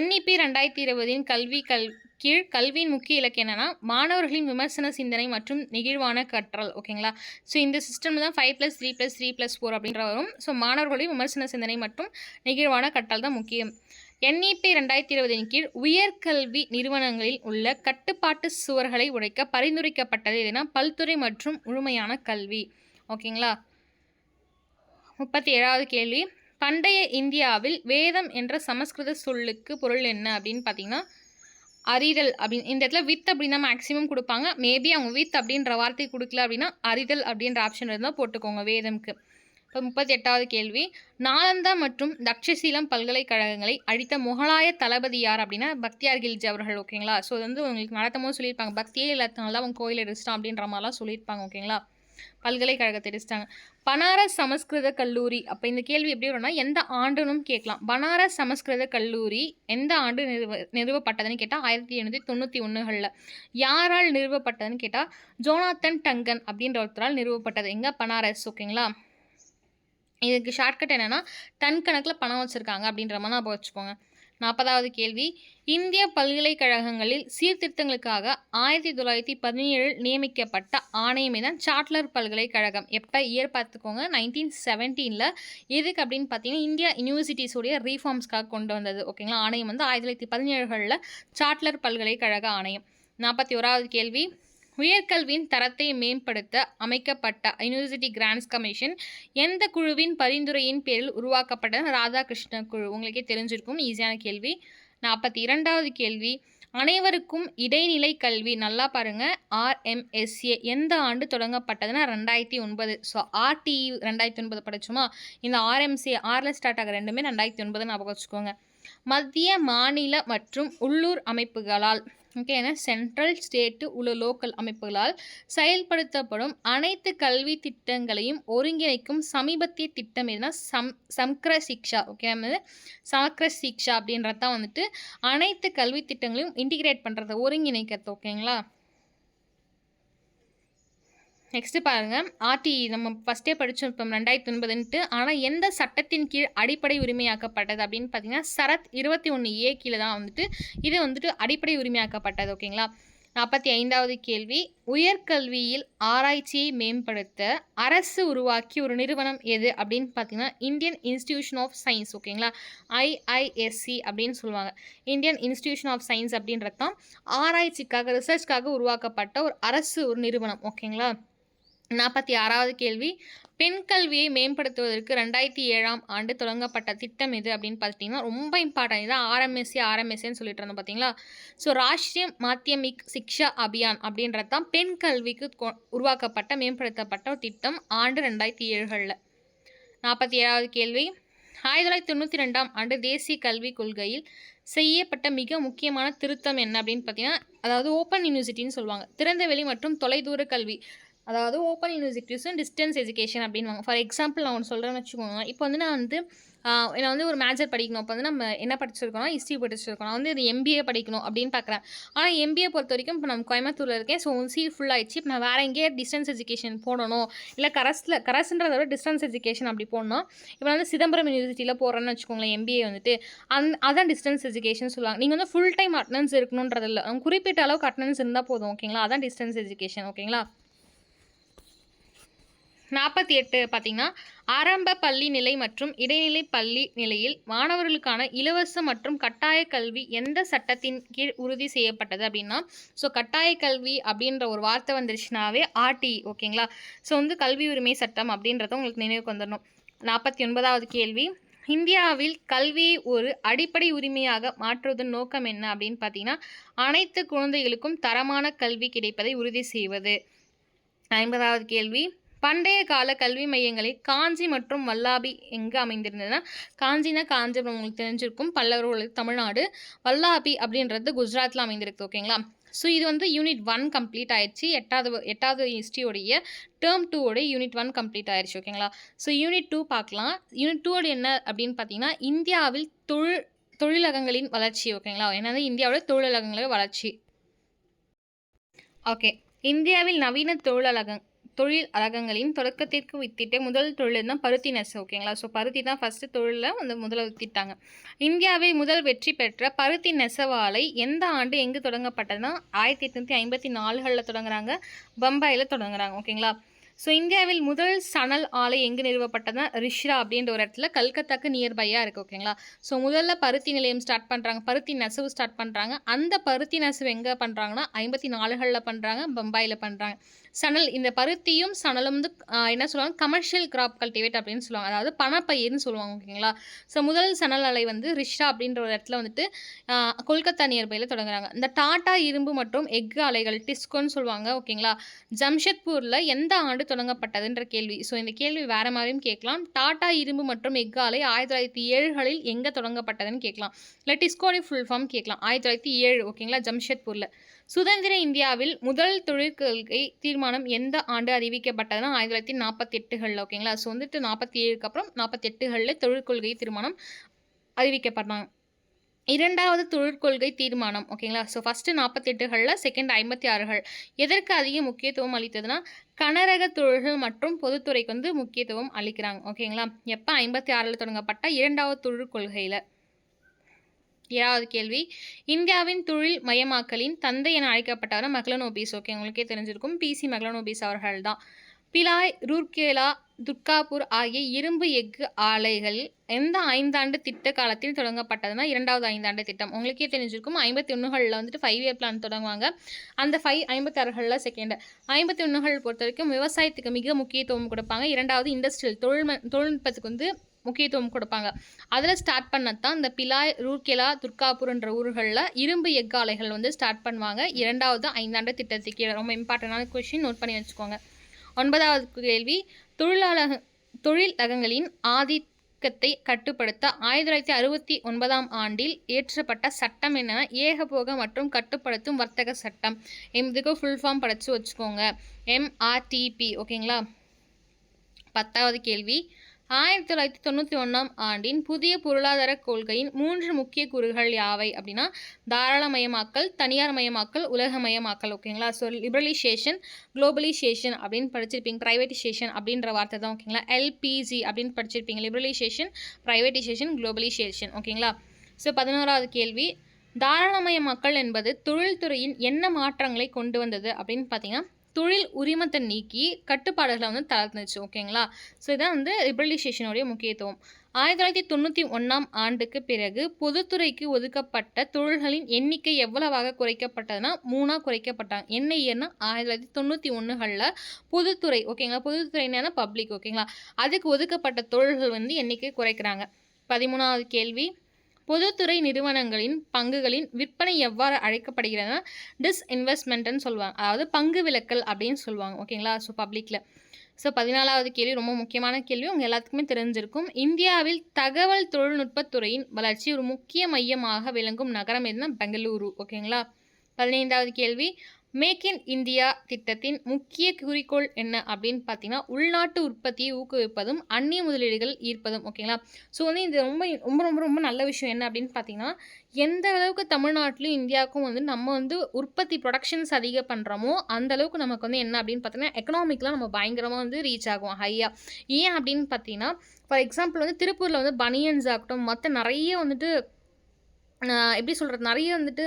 NEP 2020 கீழ் கல்வியின் முக்கிய இலக்கு என்னன்னா மாணவர்களின் விமர்சன சிந்தனை மற்றும் நெகிழ்வான கற்றல். ஓகேங்களா, ஸோ இந்த சிஸ்டம் தான் 5+3+3+4 அப்படின்ற வரும். ஸோ மாணவர்களின் விமர்சன சிந்தனை மற்றும் நெகிழ்வான கற்றல் தான் முக்கியம். NEP 2020 கீழ் உயர்கல்வி நிறுவனங்களில் உள்ள கட்டுப்பாட்டு சுவர்களை உடைக்க பரிந்துரைக்கப்பட்டது எதுனா பல்துறை மற்றும் முழுமையான கல்வி. ஓகேங்களா, 37வது கேள்வி, பண்டைய இந்தியாவில் வேதம் என்ற சமஸ்கிருத சொல்லுக்கு பொருள் என்ன அப்படின்னு பார்த்தீங்கன்னா அறிதல் அப்படின்னு. இந்த இடத்துல வித் அப்படின்னா மேக்ஸிமம் கொடுப்பாங்க, மேபி அவங்க வித் அப்படின்ற வார்த்தை கொடுக்கல அப்படின்னா அறிதல் அப்படின்ற ஆப்ஷன் இருந்தால் போட்டுக்கோங்க வேதம்க்கு. இப்போ 38வது கேள்வி, நாலந்தா மற்றும் தக்ஷசீலம் பல்கலைக்கழகங்களை அழித்த முகலாய தளபதி யார் அப்படின்னா பக்தியார் கில்ஜி அவர்கள். ஓகேங்களா, ஸோ வந்து உங்களுக்கு நடத்தும் போது சொல்லியிருப்பாங்க, பக்தியே இல்லாதனால அவங்க கோயில் எடுத்துட்டான் அப்படின்ற மாதிரிலாம் சொல்லியிருப்பாங்க. ஓகேங்களா, பல்கலைக்கழகத்தை எடுத்துட்டாங்க. பனாரஸ் சமஸ்கிருத கல்லூரி, அப்போ இந்த கேள்வி எப்படி வரும்னா எந்த ஆண்டுன்னு கேட்கலாம். பனாரஸ் சமஸ்கிருத கல்லூரி எந்த ஆண்டு நிறுவப்பட்டதுன்னு கேட்டால் 1891. யாரால் நிறுவப்பட்டதுன்னு கேட்டால் ஜோனாத்தன் டங்கன் அப்படின்ற ஒருத்தரால் நிறுவப்பட்டது. எங்கே? பனாரஸ். ஓகேங்களா, இதுக்கு ஷார்ட்கட் என்னென்னா டன் கணக்கில் பணம் வச்சுருக்காங்க அப்படின்ற மாதிரி நான் வச்சுக்கோங்க. 40வது கேள்வி, இந்திய பல்கலைக்கழகங்களில் சீர்திருத்தங்களுக்காக 1917 நியமிக்கப்பட்ட ஆணையமே தான் சாட்லர் பல்கலைக்கழகம். எப்போ இயர் பார்த்துக்கோங்க, 1917. எதுக்கு அப்படின்னு பார்த்தீங்கன்னா இந்தியா யூனிவர்சிட்டிஸோடைய ரீஃபார்ம்ஸ்க்காக கொண்டு வந்தது. ஓகேங்களா, ஆணையம் வந்து 1917 சாட்லர் பல்கலைக்கழக ஆணையம். 41வது கேள்வி, உயர்கல்வியின் தரத்தை மேம்படுத்த அமைக்கப்பட்ட யூனிவர்சிட்டி கிராண்ட்ஸ் கமிஷன் எந்த குழுவின் பரிந்துரையின் பேரில் உருவாக்கப்பட்ட? ராதாகிருஷ்ண குழு. உங்களுக்கே தெரிஞ்சிருக்கும், ஈஸியான கேள்வி. 42வது கேள்வி, அனைவருக்கும் இடைநிலை கல்வி, நல்லா பாருங்கள், RMSA எந்த ஆண்டு தொடங்கப்பட்டதுன்னா 2009. ஸோ RTE 2009 படித்தோமா, இந்த RMSA ஆரில் ஸ்டார்ட் ஆகிற ரெண்டுமே 2009 ஞாபகம் வச்சுக்கோங்க. மத்திய மாநில மற்றும் உள்ளூர் அமைப்புகளால், ஓகே, ஏன்னா சென்ட்ரல் ஸ்டேட்டு உள்ள லோக்கல் அமைப்புகளால் செயல்படுத்தப்படும் அனைத்து கல்வி திட்டங்களையும் ஒருங்கிணைக்கும் சமீபத்திய திட்டம் எதுனா சம்க்ர சிக்ஷா. ஓகே, சமக்ர சிக்ஷா அப்படின்றது தான் வந்துட்டு அனைத்து கல்வி திட்டங்களையும் இன்டிகிரேட் பண்ணுறது, ஒருங்கிணைக்கிறது. ஓகேங்களா, நெக்ஸ்ட்டு பாருங்கள், ஆர்டிஇ நம்ம ஃபஸ்ட்டே படித்தோம் இப்போ 2009ன்ட்டு. ஆனால் எந்த சட்டத்தின் கீழ் அடிப்படை உரிமையாக்கப்பட்டது அப்படின்னு பார்த்தீங்கன்னா, சரத் 21A கீழே தான் வந்துட்டு இது வந்துட்டு அடிப்படை உரிமையாக்கப்பட்டது. ஓகேங்களா. 45வது கேள்வி, உயர்கல்வியில் ஆராய்ச்சியை மேம்படுத்த அரசு உருவாக்கிய ஒரு நிறுவனம் எது அப்படின்னு பார்த்தீங்கன்னா, இந்தியன் இன்ஸ்டிடியூஷன் ஆஃப் சயின்ஸ். ஓகேங்களா. IISC அப்படின்னு சொல்லுவாங்க. இந்தியன் இன்ஸ்டிடியூஷன் ஆஃப் சயின்ஸ் அப்படின்றது தான் ஆராய்ச்சிக்காக ரிசர்ச்காக உருவாக்கப்பட்ட ஒரு அரசு ஒரு நிறுவனம். ஓகேங்களா. 46வது கேள்வி, பெண் கல்வியை மேம்படுத்துவதற்கு 2007ஆம் ஆண்டு தொடங்கப்பட்ட திட்டம் எது அப்படின்னு பார்த்தீங்கன்னா, ரொம்ப இம்பார்ட்டன்ட். இதான் ஆர்எம்எஸ்ஏன்னு சொல்லிட்டு இருந்தோம் பார்த்தீங்களா. ஸோ ராஷ்ட்ரிய மாத்தியமிக் சிக்ஷா அபியான் அப்படின்றது தான் பெண் கல்விக்கு உருவாக்கப்பட்ட மேம்படுத்தப்பட்ட ஒரு திட்டம் ஆண்டு 2007களில். 47வது கேள்வி, 1992ஆம் ஆண்டு தேசிய கல்விக் கொள்கையில் செய்யப்பட்ட மிக முக்கியமான திருத்தம் என்ன அப்படின்னு பார்த்தீங்கன்னா, அதாவது ஓப்பன் யூனிவர்சிட்டின்னு சொல்லுவாங்க. திறந்தவெளி மற்றும் தொலைதூர கல்வி, அதாவது ஓப்பன் யூனிவர்சிட்டிஸும் டிஸ்டன்ஸ் எஜுகேஷன் அப்படின்வாங்க. ஃபார் எக்ஸாம்பிள் நான் ஒன்று சொல்கிறேன்னு வச்சுக்கோங்க. இப்போ வந்து நான் வந்து ஒரு மேஜர் படிக்கணும். அப்போ வந்து நம்ம என்ன படிச்சிருக்கோம்னா ஹிஸ்ட்ரி படிச்சிருக்கோம். நான் வந்து இது எம்பிஏ படிக்கணும் அப்படின்னு பார்க்குறேன். ஆனால் எம்பிஏ பொறுத்த வரைக்கும் இப்போ நம்ம கோயம்புத்தூரில் இருக்கேன். ஸோ சீட் ஃபுல் ஆயிடுச்சு. இப்போ நான் வேறு எங்கேயே டிஸ்டன்ஸ் எஜுகேஷன் போடணும், இல்லை கரஸ்ன்றதை விட டிஸ்டன்ஸ் எஜுகேஷன் அப்படி போடணும். இப்போ வந்து சிதம்பரம் யூனிவர்சிட்டியில் போடுறேன்னு வச்சுக்கோங்களேன் எம்பிஏ வந்துட்டு அதான் டிஸ்டன்ஸ் எஜுகேஷன் சொல்லுவாங்க. நீங்கள் வந்து ஃபுல் டைம் அட்டனன்ஸ் இருக்கணுன்றது இல்லை, குறிப்பிட்ட அளவுக்கு அட்டனன்ஸ் இருந்தால் போதும். ஓகேங்களா. அதான் டிஸ்டன்ஸ் எஜுகேஷன். ஓகேங்களா. 48 பார்த்தீங்கன்னா, ஆரம்ப பள்ளி நிலை மற்றும் இடைநிலை பள்ளி நிலையில் மாணவர்களுக்கான இலவச மற்றும் கட்டாய கல்வி எந்த சட்டத்தின் கீழ் உறுதி செய்யப்பட்டது அப்படின்னா, ஸோ கட்டாய கல்வி அப்படின்ற ஒரு வார்த்தை வந்துருச்சுனாவே ஆர்டிஇ. ஓகேங்களா. ஸோ வந்து கல்வி உரிமை சட்டம் அப்படின்றத உங்களுக்கு நினைவுக்கு வந்துடணும். 49வது கேள்வி, இந்தியாவில் கல்வியை ஒரு அடிப்படை உரிமையாக மாற்றுவதன் நோக்கம் என்ன அப்படின்னு பார்த்தீங்கன்னா, அனைத்து குழந்தைகளுக்கும் தரமான கல்வி கிடைப்பதை உறுதி செய்வது. 50வது கேள்வி, பண்டைய கால கல்வி மையங்களில் காஞ்சி மற்றும் வல்லாபி எங்கே அமைந்திருந்ததுன்னா, காஞ்சினா காஞ்சிபுரம் உங்களுக்கு தெரிஞ்சிருக்கும், பல்லவர்களுக்கு தமிழ்நாடு. வல்லாபி அப்படின்றது குஜராத்தில் அமைந்திருக்கு. ஓகேங்களா. ஸோ இது வந்து யூனிட் 1 கம்ப்ளீட் ஆயிடுச்சு. எட்டாவது ஹிஸ்ட்ரியோடைய டேர்ம் 2 யூனிட் 1 கம்ப்ளீட் ஆயிடுச்சு. ஓகேங்களா. ஸோ யூனிட் 2 பார்க்கலாம். யூனிட் 2 என்ன அப்படின்னு பார்த்தீங்கன்னா, இந்தியாவில் தொழிலகங்களின் வளர்ச்சி. ஓகேங்களா. என்னது இந்தியாவோட தொழிலகங்களின் வளர்ச்சி. ஓகே. இந்தியாவில் நவீன தொழில் அலகங்களின் தொடக்கத்திற்கு வித்திட்ட முதல் தொழில் தான் பருத்தி நெசவு. ஓகேங்களா. ஸோ பருத்தி தான் ஃபஸ்ட்டு தொழிலில் வந்து முதல்ல வித்திட்டாங்க. இந்தியாவில் முதல் வெற்றி பெற்ற பருத்தி நெசவாலை எந்த ஆண்டு எங்கு தொடங்கப்பட்டதுன்னா 1854களில் தொடங்குறாங்க, பம்பாயில் தொடங்குறாங்க. ஓகேங்களா. ஸோ இந்தியாவில் முதல் சணல் ஆலை எங்கே நிறுவப்பட்டதுன்னா ரிஷ்ரா அப்படின்ற ஒரு இடத்துல கல்கத்தாக்கு நியர்பையாக இருக்குது. ஓகேங்களா. ஸோ முதல்ல பருத்தி நிலையம் ஸ்டார்ட் பண்ணுறாங்க, பருத்தி நெசவு ஸ்டார்ட் பண்ணுறாங்க. அந்த பருத்தி நெசவு எங்கே பண்ணுறாங்கன்னா 54களில் பண்ணுறாங்க, பம்பாயில் பண்ணுறாங்க. சணல், இந்த பருத்தியும் சணலும் வந்து என்ன சொல்லுவாங்க, கமர்ஷியல் கிராப் கல்டிவேட் அப்படின்னு சொல்லுவாங்க, அதாவது பணப்பயிர்னு சொல்லுவாங்க. ஓகேங்களா. ஸோ முதல் சணல் ஆலை வந்து ரிஷ்ரா அப்படின்ற ஒரு இடத்துல வந்துட்டு கொல்கத்தா நியர்பையில் தொடங்குறாங்க. இந்த டாடா இரும்பு மற்றும் எஃகு ஆலைகள் டிஸ்கோன்னு சொல்லுவாங்க. ஓகேங்களா. ஜம்ஷெட்பூரில் எந்த ஆண்டு தொடங்கப்பட்டதுன்ற கேள்வி. ஸோ இந்த கேள்வி வேறு மாதிரியும் கேட்கலாம். டாடா இரும்பு மற்றும் எஃகு ஆலை 1907களில் எங்கே தொடங்கப்பட்டதுன்னு கேட்கலாம், இல்லை டிஸ்கோனி ஃபுல் ஃபார்ம் கேட்கலாம். 1907. ஓகேங்களா. ஜம்ஷெட்பூரில். சுதந்திர இந்தியாவில் முதல் தொழிற்கொள்கை தீர்மானம் எந்த ஆண்டு அறிவிக்கப்பட்டதுன்னா 1948களில். ஓகேங்களா. ஸோ வந்துட்டு 47க்கு அப்புறம் 48களில் தொழிற்கொள்கை தீர்மானம் அறிவிக்கப்பட்டாங்க. இரண்டாவது தொழிற்கொள்கை தீர்மானம். ஓகேங்களா. ஸோ ஃபஸ்ட்டு 48களில், செகண்ட் 56கள். எதற்கு அதிக முக்கியத்துவம் அளித்ததுன்னா கனரக தொழில்கள் மற்றும் பொதுத்துறைக்கு வந்து முக்கியத்துவம் அளிக்கிறாங்க. ஓகேங்களா. எப்போ 56ல் தொடங்கப்பட்ட இரண்டாவது தொழிற்கொள்கையில். 7வது கேள்வி, இந்தியாவின் தொழில் மயமாக்கலின் தந்தை என அழைக்கப்பட்டவர் மெக்லனோபிஸ். ஓகே, உங்களுக்கே தெரிஞ்சிருக்கும், பிசி மெக்லனோபிஸ் அவர்கள் தான். பிலாய், ரூர்கேலா, துர்காப்பூர் ஆகிய இரும்பு எஃகு ஆலைகள் எந்த 5 ஆண்டு திட்ட காலத்தில் தொடங்கப்பட்டதுன்னா இரண்டாவது 5 ஆண்டு திட்டம். உங்களுக்கே தெரிஞ்சிருக்கும், 51களில் வந்துட்டு 5 இயர் பிளான் தொடங்குவாங்க. அந்த 56களில் செகண்ட். 51கள் பொறுத்த வரைக்கும் விவசாயத்துக்கு மிக முக்கியத்துவம் கொடுப்பாங்க. இரண்டாவது இண்டஸ்ட்ரியல் தொழில்நுட்பத்துக்கு வந்து முக்கியத்துவம் கொடுப்பாங்க. அதில் ஸ்டார்ட் பண்ணது தான் இந்த பிலாய், ரூர்கேலா, துர்காப்பூர்ன்ற ஊர்களில் இரும்பு எஃகு ஆலைகள் வந்து ஸ்டார்ட் பண்ணுவாங்க. இரண்டாவது 5 ஆண்டு திட்டத்துக்கு. ரொம்ப இம்பார்ட்டண்டான கொஷின், நோட் பண்ணி வச்சுக்கோங்க. 9வது கேள்வி, தொழிலகங்களின் ஆதிக்கத்தை கட்டுப்படுத்த 1969ஆம் ஆண்டில் இயற்றப்பட்ட சட்டம் என்னன்னா ஏகபோக மற்றும் கட்டுப்படுத்தும் வர்த்தக சட்டம். இதுக்கு ஃபுல் ஃபார்ம் படித்து வச்சுக்கோங்க, MRTP. ஓகேங்களா. 10வது கேள்வி, 1991ஆம் ஆண்டின் புதிய பொருளாதார கொள்கையின் 3 முக்கிய கூறுகள் யாவை அப்படின்னா தாராளமயமாக்கல், தனியார்மயமாக்கல், உலகமயமாக்கல். ஓகேங்களா? ஸோ லிபரலைசேஷன், குளோபலைசேஷன் அப்படின்னு படிச்சிருப்பீங்க. பிரைவேட்டைசேஷன் அப்படின்ற வார்த்தை தான். ஓகேங்களா? LPG அப்படின்னு படிச்சிருப்பீங்க. Liberalisation, privatisation, globalisation. ஓகேங்களா? ஸோ 11வது கேள்வி, தாராளமயமாக்கல் என்பது தொழில்துறையின் என்ன மாற்றங்களை கொண்டு வந்தது அப்படின்னு பார்த்தீங்கன்னா தொழில் உரிமத்தை நீக்கி கட்டுப்பாடுகளை வந்து தளர்த்துச்சு. ஓகேங்களா? ஸோ இதான் வந்து லிபரலைசேஷனுடைய முக்கியத்துவம். 1991ஆம் ஆண்டுக்கு பிறகு பொதுத்துறைக்கு ஒதுக்கப்பட்ட தொழில்களின் எண்ணிக்கை எவ்வளவாக குறைக்கப்பட்டதுன்னா 3ஆக குறைக்கப்பட்டாங்க. என்ன இயர்னா 1991களில் பொதுத்துறை. ஓகேங்களா? பொதுத்துறைனா பப்ளிக். ஓகேங்களா? அதுக்கு ஒதுக்கப்பட்ட தொழில்கள் வந்து எண்ணிக்கை குறைக்கிறாங்க. 13வது கேள்வி, பொதுத்துறை நிறுவனங்களின் பங்குகளின் விற்பனை எவ்வாறு அழைக்கப்படுகிறதுனா டிஸ்இன்வெஸ்ட்மெண்ட்னு சொல்லுவாங்க. அதாவது பங்கு விலக்கல் அப்படின்னு சொல்லுவாங்க. ஓகேங்களா? ஸோ பப்ளிக்கில். ஸோ 14வது கேள்வி ரொம்ப முக்கியமான கேள்வி, உங்கள் எல்லாத்துக்குமே தெரிஞ்சிருக்கும். இந்தியாவில் தகவல் தொழில்நுட்பத் துறையின் வளர்ச்சி ஒரு முக்கிய மையமாக விளங்கும் நகரம் எதுனா பெங்களூரு. ஓகேங்களா? 15வது கேள்வி, மேக் இன் இந்தியா திட்டத்தின் முக்கிய குறிக்கோள் என்ன அப்படின்னு பார்த்தீங்கன்னா உள்நாட்டு உற்பத்தியை ஊக்குவிப்பதும் அந்நிய முதலீடுகள் ஈர்ப்பதும். ஓகேங்களா? ஸோ வந்து இது ரொம்ப ரொம்ப ரொம்ப ரொம்ப நல்ல விஷயம் என்ன அப்படின்னு பார்த்தீங்கன்னா எந்த அளவுக்கு தமிழ்நாட்டிலும் இந்தியாவுக்கும் வந்து நம்ம வந்து உற்பத்தி ப்ரொடக்ஷன்ஸ் அதிகம் பண்ணுறோமோ அந்த அளவுக்கு நமக்கு வந்து என்ன அப்படின்னு பார்த்தீங்கன்னா எக்கனாமிக்லாம் நம்ம பயங்கரமாக வந்து ரீச் ஆகும் ஹையாக. ஏன் அப்படின்னு பார்த்தீங்கன்னா ஃபார் எக்ஸாம்பிள் வந்து திருப்பூரில் வந்து பனியன்ஸ் ஆகட்டும் மற்ற நிறைய வந்துட்டு எப்படி சொல்கிறது நிறைய வந்துட்டு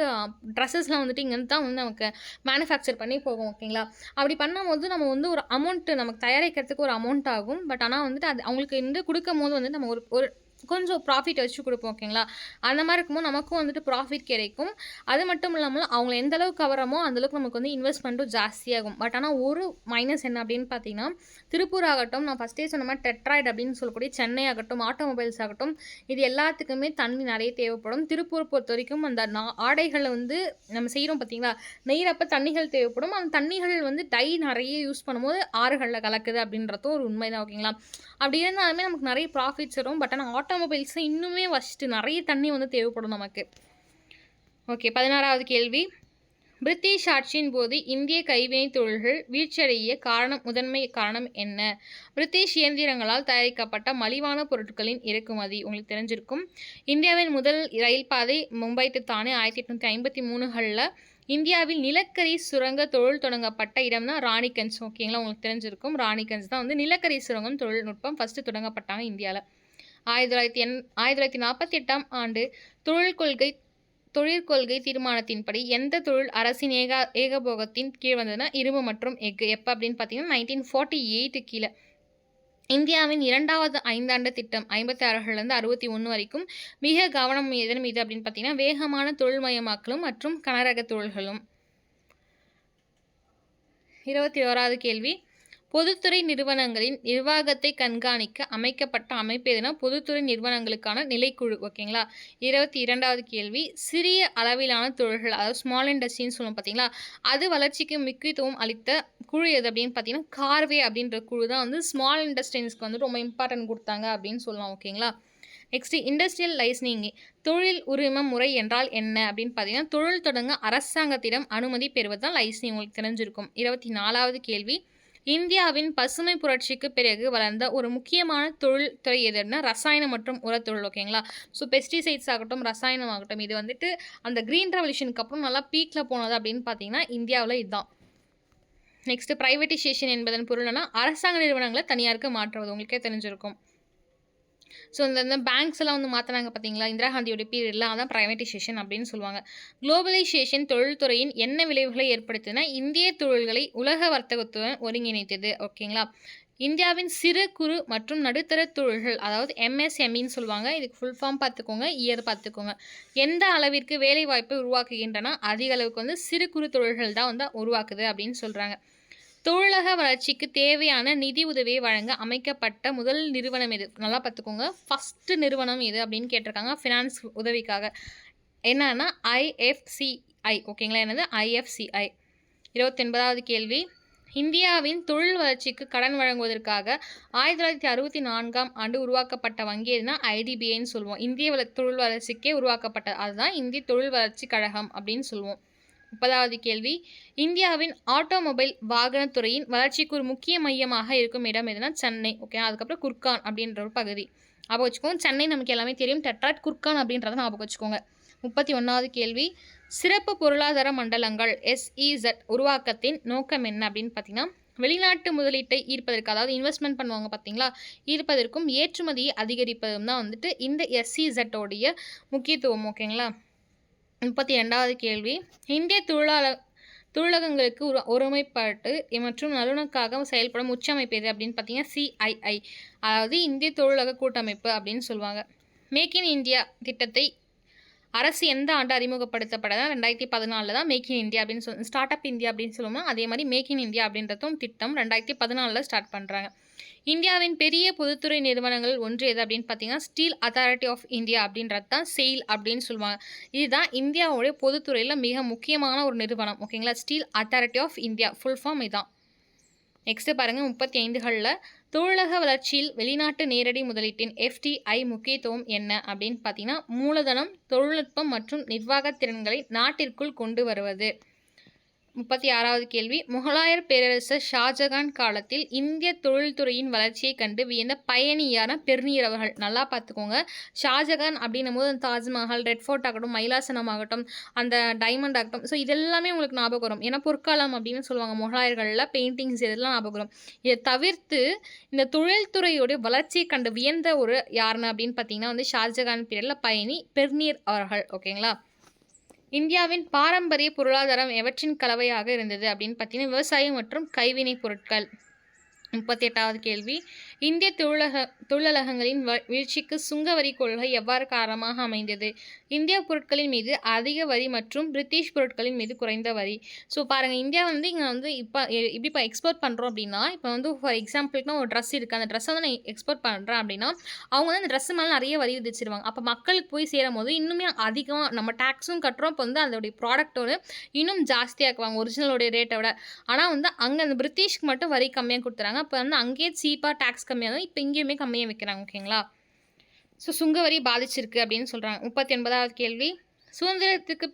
ட்ரெஸ்ஸஸ்லாம் வந்துட்டு இங்கேருந்து தான் வந்து நமக்கு மேனுஃபேக்சர் பண்ணி போகும். ஓகேங்களா? அப்படி பண்ணும்போது நம்ம வந்து ஒரு அமௌண்ட்டு நமக்கு தயாரிக்கிறதுக்கு ஒரு அமௌண்ட் ஆகும். பட் ஆனால் வந்துட்டு அது அவங்களுக்கு வந்து கொடுக்கும் போது வந்து நம்ம ஒரு ஒரு கொஞ்சம் ப்ராஃபிட் வச்சு கொடுப்போம். ஓகேங்களா? அந்த மாதிரி இருக்கும்போது நமக்கும் வந்துட்டு ப்ராஃபிட் கிடைக்கும். அது மட்டும் இல்லாமல் அவங்கள எந்த அளவுக்கு கவரமோ அந்தளவுக்கு நமக்கு வந்து இன்வெஸ்ட்மெண்ட்டும் ஜாஸ்தியாகும். பட் ஆனால் ஒரு மைனஸ் என்ன அப்படின்னு பார்த்தீங்கன்னா திருப்பூர் ஆகட்டும், நான் ஃபஸ்ட்டே சொன்ன மாதிரி டெட்ராய்டு அப்படின்னு சொல்லக்கூடிய சென்னை ஆகட்டும், ஆட்டோமொபைல்ஸ் ஆகட்டும், இது எல்லாத்துக்குமே தண்ணி நிறைய தேவைப்படும். திருப்பூர் பொறுத்த வரைக்கும் அந்த ஆடைகளை வந்து நம்ம செய்கிறோம் பார்த்தீங்களா, நெய்கிறப்ப தண்ணிகள் தேவைப்படும். அந்த தண்ணிகள் வந்து டை நிறைய யூஸ் பண்ணும்போது ஆறுகளில் கலக்குது அப்படின்றதும் ஒரு உண்மைதான். ஓகேங்களா? அப்படி இருந்தாலுமே நமக்கு நிறைய ப்ராஃபிட்ஸ் வரும். பட் ஆனால் ஆட்டோமொபைல்ஸ் இன்னுமே ஃபஸ்ட்டு நிறைய தண்ணி வந்து தேவைப்படும் நமக்கு. ஓகே, 16வது கேள்வி, பிரிட்டிஷ் ஆட்சியின் போது இந்திய கைவினை தொழில்கள் வீழ்ச்சியடைய முதன்மை காரணம் என்ன? பிரிட்டிஷ் இயந்திரங்களால் தயாரிக்கப்பட்ட மலிவான பொருட்களின் இறக்குமதி. உங்களுக்கு தெரிஞ்சிருக்கும். இந்தியாவின் முதல் ரயில் பாதை மும்பை டு தானே 1853களில் இந்தியாவில் நிலக்கரி சுரங்க தொழில் தொடங்கப்பட்ட இடம்னா ராணிகஞ்ச். ஓகேங்களா? உங்களுக்கு தெரிஞ்சிருக்கும். ராணிகஞ்ச் தான் வந்து நிலக்கரி சுரங்கம் தொழில்நுட்பம் ஃபஸ்ட்டு தொடங்கப்பட்டாங்க இந்தியாவில். 1948ஆம் ஆண்டு தொழிற்கொள்கை தீர்மானத்தின்படி எந்த தொழில் அரசின் ஏகபோகத்தின் கீழ் வந்ததுன்னா இரும்பு மற்றும் எஃகு. எப்போ அப்படின்னு பார்த்தீங்கன்னா 1948 கீழே. இந்தியாவின் 2வது ஐந்தாண்டு திட்டம் 56லேருந்து 61 வரைக்கும் மிக கவனம் எதன் மீது அப்படின்னு பார்த்தீங்கன்னா வேகமான தொழில்மயமாக்கலும் மற்றும் கனரக தொழில்களும். 21வது கேள்வி, பொதுத்துறை நிறுவனங்களின் நிர்வாகத்தை கண்காணிக்க அமைக்கப்பட்ட அமைப்பு எதுனா பொதுத்துறை நிறுவனங்களுக்கான நிலைக்குழு. ஓகேங்களா? 22வது கேள்வி, சிறிய அளவிலான தொழில்கள் அதாவது ஸ்மால் இண்டஸ்ட்ரின்னு சொல்லுவோம் பார்த்தீங்களா, அது வளர்ச்சிக்கு முக்கியத்துவம் அளித்த குழு எது அப்படின்னு பார்த்தீங்கன்னா கார்வே அப்படின்ற குழு தான் வந்து ஸ்மால் இண்டஸ்ட்ரீஸ்க்கு வந்து ரொம்ப இம்பார்ட்டன்ட் கொடுத்தாங்க அப்படின்னு சொல்லலாம். ஓகேங்களா? நெக்ஸ்ட், இண்டஸ்ட்ரியல் லைசனிங் தொழில் உரிம முறை என்றால் என்ன அப்படின்னு பார்த்தீங்கன்னா தொழில் தொடங்க அரசாங்கத்திடம் அனுமதி பெறுவது தான் லைசனிங். உங்களுக்கு தெரிஞ்சிருக்கும். 24வது கேள்வி, இந்தியாவின் பசுமை புரட்சிக்கு பிறகு வளர்ந்த ஒரு முக்கியமான தொழில்துறை எதுனா ரசாயனம் மற்றும் உரத்தொழில். ஓகேங்களா? ஸோ பெஸ்டிசைட்ஸ் ஆகட்டும், ரசாயனம் ஆகட்டும், இது வந்துட்டு அந்த க்ரீன் ரெவல்யூஷனுக்கு அப்புறம் நல்லா பீக்கில் போனது அப்படின்னு பார்த்தீங்கன்னா இந்தியாவில் இதுதான். நெக்ஸ்ட், ப்ரைவேட்டைசேஷன் என்பதன் பொருள்னா அரசாங்க நிறுவனங்களை தனியாருக்கு மாற்றுவது. உங்களுக்கே தெரிஞ்சிருக்கும். ஸோ இந்த பேங்க்ஸ் எல்லாம் வந்து மாற்றினாங்க பார்த்தீங்களா இந்திரா காந்தியோட பீரியடில், அதான் ப்ரைவேட்டைசேஷன் அப்படின்னு சொல்லுவாங்க. குளோபலைசேஷன் தொழில்துறையின் என்ன விளைவுகளை ஏற்படுத்தினா இந்திய தொழில்களை உலக வர்த்தகத்துடன் ஒருங்கிணைத்தது. ஓகேங்களா? இந்தியாவின் சிறு குறு மற்றும் நடுத்தர தொழில்கள் அதாவது MSMEன்னு சொல்லுவாங்க. இதுக்கு ஃபுல் ஃபார்ம் பார்த்துக்கோங்க, இயர் பார்த்துக்கோங்க. எந்த அளவிற்கு வேலை வாய்ப்பை உருவாக்குகின்றன அதிக அளவுக்கு வந்து சிறு குறு தொழில்கள் தான் வந்து உருவாக்குது அப்படின்னு சொல்கிறாங்க. தொழிலக வளர்ச்சிக்கு தேவையான நிதி உதவியை வழங்க அமைக்கப்பட்ட முதல் நிறுவனம் எது? நல்லா பார்த்துக்கோங்க. ஃபஸ்ட்டு நிறுவனம் எது அப்படின்னு கேட்டிருக்காங்க ஃபினான்ஸ் உதவிக்காக. என்னன்னா IFCI. ஓகேங்களா? என்னது IFCI. 29வது கேள்வி, இந்தியாவின் தொழில் வளர்ச்சிக்கு கடன் வழங்குவதற்காக 1964ஆம் ஆண்டு உருவாக்கப்பட்ட வங்கி எதுனா IDBIன்னு சொல்லுவோம். இந்திய தொழில் வளர்ச்சிக்கே உருவாக்கப்பட்ட அதுதான் இந்திய தொழில் வளர்ச்சி கழகம் அப்படின்னு சொல்லுவோம். 30வது கேள்வி, இந்தியாவின் ஆட்டோமொபைல் வாகனத்துறையின் வளர்ச்சிக்கு ஒரு முக்கிய மையமாக இருக்கும் இடம் எதுனா சென்னை. ஓகே, அதுக்கப்புறம் குர்கான் அப்படின்ற ஒரு பகுதி ஞாபகம் வச்சுக்கோங்க. சென்னை நமக்கு எல்லாமே தெரியும். டெட்ராய்ட், குர்கான் அப்படின்றத ஞாபகம் வச்சுக்கோங்க. 31வது கேள்வி, சிறப்பு பொருளாதார மண்டலங்கள் SEZ உருவாக்கத்தின் நோக்கம் என்ன அப்படின்னு பார்த்தீங்கன்னா, வெளிநாட்டு முதலீட்டை ஈர்ப்பதற்கு, அதாவது இன்வெஸ்ட்மெண்ட் பண்ணுவாங்க பார்த்தீங்களா, ஈர்ப்பதற்கும் ஏற்றுமதியை அதிகரிப்பதும் தான் வந்துட்டு இந்த SEZ உடைய முக்கியத்துவம். ஓகேங்களா. 32வது கேள்வி, இந்திய தொழிலகங்களுக்கு ஒருமைப்பாட்டு மற்றும் நலனுக்காக செயல்படும் உச்சமைப்பு எது அப்படின்னு பார்த்தீங்கன்னா CII, அதாவது இந்திய தொழிலக கூட்டமைப்பு அப்படின்னு சொல்லுவாங்க. மேக் இன் இந்தியா திட்டத்தை அரசு எந்த ஆண்டு அறிமுகப்படுத்தப்பட்டதா? 2014 தான் மேக் இன் இந்தியா அப்படின்னு ஸ்டார்ட் அப் இந்தியா அப்படின்னு சொல்லுவோம். அதே மாதிரி மேக் இன் இந்தியா அப்படின்றதும் திட்டம் 2014 ஸ்டார்ட் பண்ணுறாங்க. இந்தியாவின் பெரிய பொதுத்துறை நிறுவனங்கள் ஒன்று எது அப்படின்னு பார்த்தீங்கன்னா ஸ்டீல் அத்தாரிட்டி ஆஃப் இந்தியா அப்படின்றது தான் SAIL அப்படின்னு சொல்லுவாங்க. இதுதான் இந்தியாவுடைய பொதுத்துறையில் மிக முக்கியமான ஒரு நிறுவனம். ஓகேங்களா. Steel authority of India full form இதுதான். நெக்ஸ்ட்டு பாருங்கள் 35களில் தொழிலக வளர்ச்சியில் வெளிநாட்டு நேரடி முதலீட்டின் FDI முக்கியத்துவம் என்ன அப்படின்னு பார்த்தீங்கன்னா மூலதனம், தொழில்நுட்பம் மற்றும் நிர்வாக திறன்களை நாட்டிற்குள் கொண்டு வருவது. 36வது கேள்வி, முகலாயர் பேரரசர் ஷாஜகான் காலத்தில் இந்திய தொழில்துறையின் வளர்ச்சியை கண்டு வியந்த பயணியான பெர்னியர் அவர்கள். நல்லா பார்த்துக்கோங்க. ஷாஜகான் அப்படின்னும் போது தாஜ்மஹால், ரெட் ஃபோர்ட் ஆகட்டும், மைலாசனம் ஆகட்டும், அந்த டைமண்ட் ஆகட்டும், ஸோ இதெல்லாமே உங்களுக்கு ஞாபகம் வரும். ஏன்னா பொற்காலம் அப்படின்னு சொல்லுவாங்க. முகலாயர்களில் பெயிண்டிங்ஸ் இதெல்லாம் ஞாபகம் வரும். இதை தவிர்த்து இந்த தொழில்துறையோடைய வளர்ச்சியை கண்டு வியந்த ஒரு யாருன்னு அப்படின்னு பார்த்தீங்கன்னா வந்து ஷாஜகான் பீரியடில் பயணி பெர்னியர் அவர்கள். ஓகேங்களா. இந்தியாவின் பாரம்பரிய பொருளாதாரம் எவற்றின் கலவையாக இருந்தது அப்படின்னு பார்த்தீங்கன்னா விவசாயம் மற்றும் கைவினைப் பொருட்கள். 38வது கேள்வி, இந்திய தொழிலகங்களின் வீழ்ச்சிக்கு சுங்கவரி கொள்கை எவ்வாறு காரணமாக அமைந்தது? இந்திய பொருட்களின் மீது அதிக வரி மற்றும் பிரிட்டிஷ் பொருட்களின் மீது குறைந்த வரி. ஸோ பாருங்கள், இந்தியா வந்து இங்கே வந்து இப்போ எக்ஸ்போர்ட் பண்ணுறோம் அப்படின்னா, இப்போ வந்து ஃபார் எக்ஸாம்பிள்னா ஒரு ட்ரெஸ் இருக்குது, அந்த ட்ரெஸ்ஸை வந்து நான் எக்ஸ்போர்ட் பண்ணுறேன் அப்படின்னா அவங்க வந்து அந்த ட்ரெஸ் மேலே நிறைய வரி விதிச்சிருவாங்க. அப்போ மக்களுக்கு போய் சேரும் போது இன்னுமே அதிகமாக நம்ம டேக்ஸும் கட்டுறோம். இப்போ வந்து அதோடைய ப்ராடக்டோட இன்னும் ஜாஸ்தியாக்குவாங்க ஒரிஜினலோடைய ரேட்டை விட. ஆனால் வந்து அங்கே அந்த பிரிட்டிஷ்க்கு மட்டும் வரி கம்மியாக கொடுத்துறாங்க. அப்போ வந்து அங்கேயே சீப்பாக டேக்ஸ் கம்மியாக தான் இப்போ இங்கேயுமே கம்மியாக வைக்கிறாங்க. ஓகேங்களா. ஸோ சுங்கவரி பாதிச்சிருக்கு அப்படின்னு சொல்கிறாங்க. 39வது கேள்வி, சுதந்திரத்துக்கு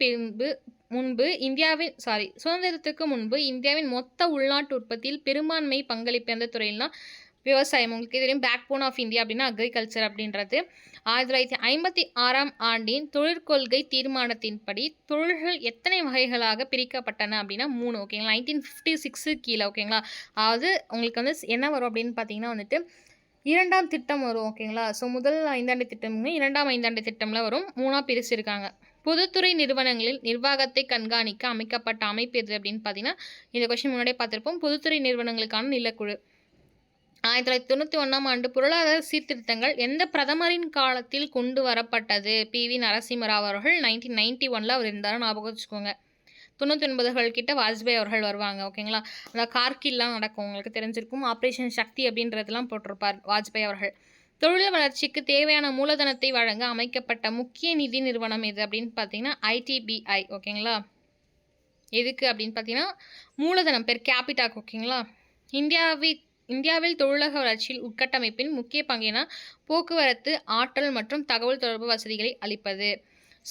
முன்பு இந்தியாவின் மொத்த உள்நாட்டு உற்பத்தியில் பெரும்பான்மை பங்களிப்பு எந்த துறையில்னா விவசாயம். உங்களுக்கு தெரியும், பேக் போன் ஆஃப் இந்தியா அப்படின்னா அக்ரிகல்ச்சர் அப்படின்றது. 1956ஆம் ஆண்டின் தொழிற்கொள்கை தீர்மானத்தின்படி தொழில்கள் எத்தனை வகைகளாக பிரிக்கப்பட்டன அப்படின்னா 3. ஓகேங்களா. 1956 கீழே. ஓகேங்களா. அதாவது உங்களுக்கு வந்து என்ன வரும் அப்படின்னு பார்த்தீங்கன்னா வந்துட்டு 2ஆம் திட்டம் வரும். ஓகேங்களா. ஸோ முதல் 5ஆண்டு திட்டம், 2ஆம் 5ஆண்டு திட்டம்ல வரும். 3ஆக பிரிச்சிருக்காங்க. பொதுத்துறை நிறுவனங்களில் நிர்வாகத்தை கண்காணிக்க அமைக்கப்பட்ட அமைப்பு எது அப்படின்னு பார்த்தீங்கன்னா இந்த கொஸ்டின் முன்னாடியே பார்த்துருப்போம். பொதுத்துறை நிறுவனங்களுக்கான நிலக்குழு. 1991ஆம் ஆண்டு பொருளாதார சீர்திருத்தங்கள் எந்த பிரதமரின் காலத்தில் கொண்டு வரப்பட்டது? PV நரசிம்மராவ் அவர்கள் 1991 அவர் இருந்தாலும் ஞாபகம் வச்சுக்கோங்க. 99கள் கிட்ட வாஜ்பாய் அவர்கள் வருவாங்க. ஓகேங்களா. அந்த கார்கில்லாம் நடக்கும், உங்களுக்கு தெரிஞ்சிருக்கும். ஆப்ரேஷன் சக்தி அப்படின்றதெல்லாம் போட்டிருப்பார் வாஜ்பாய் அவர்கள். தொழில் வளர்ச்சிக்கு தேவையான மூலதனத்தை வழங்க அமைக்கப்பட்ட முக்கிய நிதி நிறுவனம் எது அப்படின்னு பார்த்தீங்கன்னா ITBI. ஓகேங்களா. எதுக்கு அப்படின்னு பார்த்தீங்கன்னா மூலதனம் பெர் கேபிட்டாக்கு. ஓகேங்களா. இந்தியாவில் தொழிலக வளர்ச்சியில் உட்கட்டமைப்பின் முக்கிய பங்கினா போக்குவரத்து, ஆற்றல் மற்றும் தகவல் தொடர்பு வசதிகளை அளிப்பது.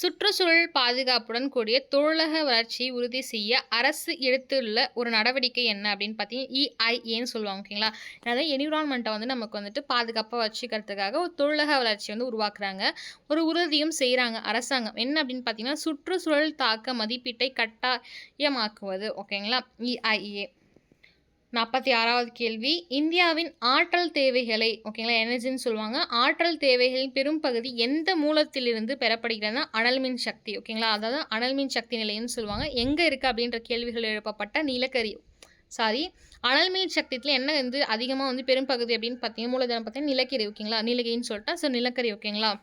சுற்றுச்சூழல் பாதுகாப்புடன் கூடிய தொழிலக வளர்ச்சியை உறுதி செய்ய அரசு எடுத்துள்ள ஒரு நடவடிக்கை என்ன அப்படின்னு பார்த்தீங்கன்னா EIAன்னு சொல்லுவாங்க. ஓகேங்களா. அதாவது என்விரான்மெண்ட்டை வந்து நமக்கு வந்துட்டு பாதுகாப்பாக வச்சுக்கிறதுக்காக ஒரு தொழிலக வளர்ச்சி வந்து உருவாக்குறாங்க. ஒரு உறுதியும் செய்கிறாங்க அரசாங்கம். என்ன அப்படின்னு பார்த்தீங்கன்னா சுற்றுச்சூழல் தாக்க மதிப்பீட்டை கட்டாயமாக்குவது. ஓகேங்களா. EIA. 46வது கேள்வி, இந்தியாவின் ஆற்றல் தேவைகளை, ஓகேங்களா, எனர்ஜின்னு சொல்லுவாங்க. ஆற்றல் தேவைகளின் பெரும் பகுதி எந்த மூலத்திலிருந்து பெறப்படுகிறதுனா அனல் மின் சக்தி. ஓகேங்களா. அதாவது அனல் மின் சக்தி நிலையம்னு சொல்லுவாங்க. எங்கே இருக்குது அப்படின்ற கேள்விகள் எழுப்பப்பட்ட அனல் மின் சக்தியில் என்ன வந்து அதிகமாக வந்து பெரும் பகுதி அப்படின்னு பார்த்தீங்கன்னா மூலதனம் பார்த்தீங்கன்னா நிலக்கரி. ஓகேங்களா. நீலகிரின்னு சொல்லிட்டேன். ஸோ நிலக்கரி. ஓகேங்களா.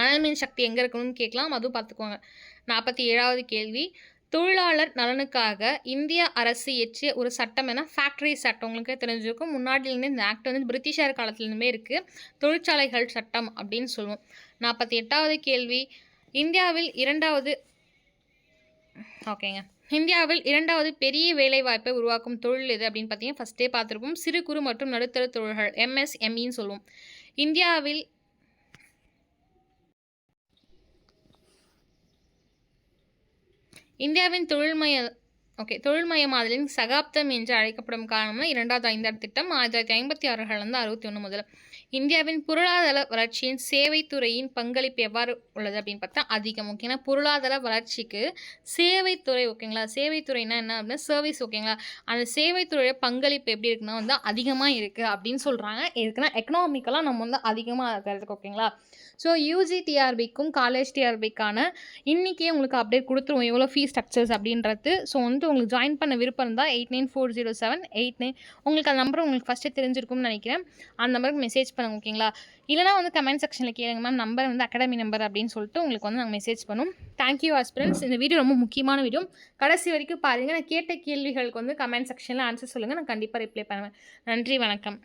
அனல் மின் சக்தி எங்கே இருக்கணும்னு கேட்கலாம், அதுவும் பார்த்துக்கோங்க. 47வது கேள்வி, தொழிலாளர் நலனுக்காக இந்திய அரசு இயற்றிய ஒரு சட்டம் என ஃபேக்ட்ரி சட்டம். உங்களுக்கு தெரிஞ்சிருக்கும். முன்னாடியிலேருந்து இந்த ஆக்ட் வந்து பிரிட்டிஷார் காலத்துலேருந்தே இருக்குது. தொழிற்சாலைகள் சட்டம் அப்படின்னு சொல்லுவோம். 48வது கேள்வி, இந்தியாவில் இரண்டாவது பெரிய வேலைவாய்ப்பை உருவாக்கும் தொழில் எது அப்படின்னு பார்த்தீங்கன்னா ஃபஸ்ட்டே பார்த்துருப்போம். சிறு குறு மற்றும் நடுத்தர தொழில்கள் MSMEன்னு சொல்லுவோம். இந்தியாவின் தொழில்மயமாதலின் சகாப்தம் என்று அழைக்கப்படும் காரணம்னா 2வது ஐந்தாண்டு திட்டம் 1956 61 முதல். இந்தியாவின் பொருளாதார வளர்ச்சியின் சேவைத்துறையின் பங்களிப்பு எவ்வாறு உள்ளது அப்படின்னு பார்த்தா அதிகம். ஓகேங்களா, பொருளாதார வளர்ச்சிக்கு சேவைத்துறை, ஓகேங்களா, சேவைத்துறைனா என்ன அப்படின்னா சர்வீஸ், ஓகேங்களா, அந்த சேவைத்துறையோட பங்களிப்பு எப்படி இருக்குன்னா வந்து அதிகமாக இருக்குது அப்படின்னு சொல்கிறாங்க. எதுக்குன்னா எக்கனாமிக்கலாக நம்ம வந்து அதிகமாக இருக்கிறதுக்கு, ஓகேங்களா. ஸோ யூஜி டிஆர்பிக்கும் காலேஜ் டிஆர்பிக்கான இன்றைக்கே உங்களுக்கு அப்டேட் கொடுத்துருவோம் எவ்வளோ ஃபீஸ் ஸ்ட்ரக்சர்ஸ் அப்படின்றது. ஸோ வந்து உங்களுக்கு ஜாயின் பண்ண விருப்பம் இருந்தால் 894078 உங்களுக்கு அந்த நம்பர் உங்களுக்கு ஃபஸ்ட்டே தெரிஞ்சிருக்கும்னு நினைக்கிறேன். அந்த நம்பருக்கு மெசேஜ் பண்ணுங்க, ஓகேங்களா. இல்லைனா வந்து கமெண்ட் செக்ஷனில் கேளுங்க மேம், நம்பர் வந்து அகாடமி நம்பர் அப்படின்னு சொல்லிட்டு உங்களுக்கு வந்து நாங்கள் மெசேஜ் பண்ணுவோம். Thank you aspirants. இந்த வீடியோ ரொம்ப முக்கியமான வீடியோ, கடைசி வரைக்கும் பாருங்கள். நான் கேட்ட கேள்விகளுக்கு வந்து கமெண்ட் செக்ஷனில் ஆன்சர் சொல்லுங்கள், நான் கண்டிப்பாக ரிப்ளை பண்ணுவேன். நன்றி, வணக்கம்.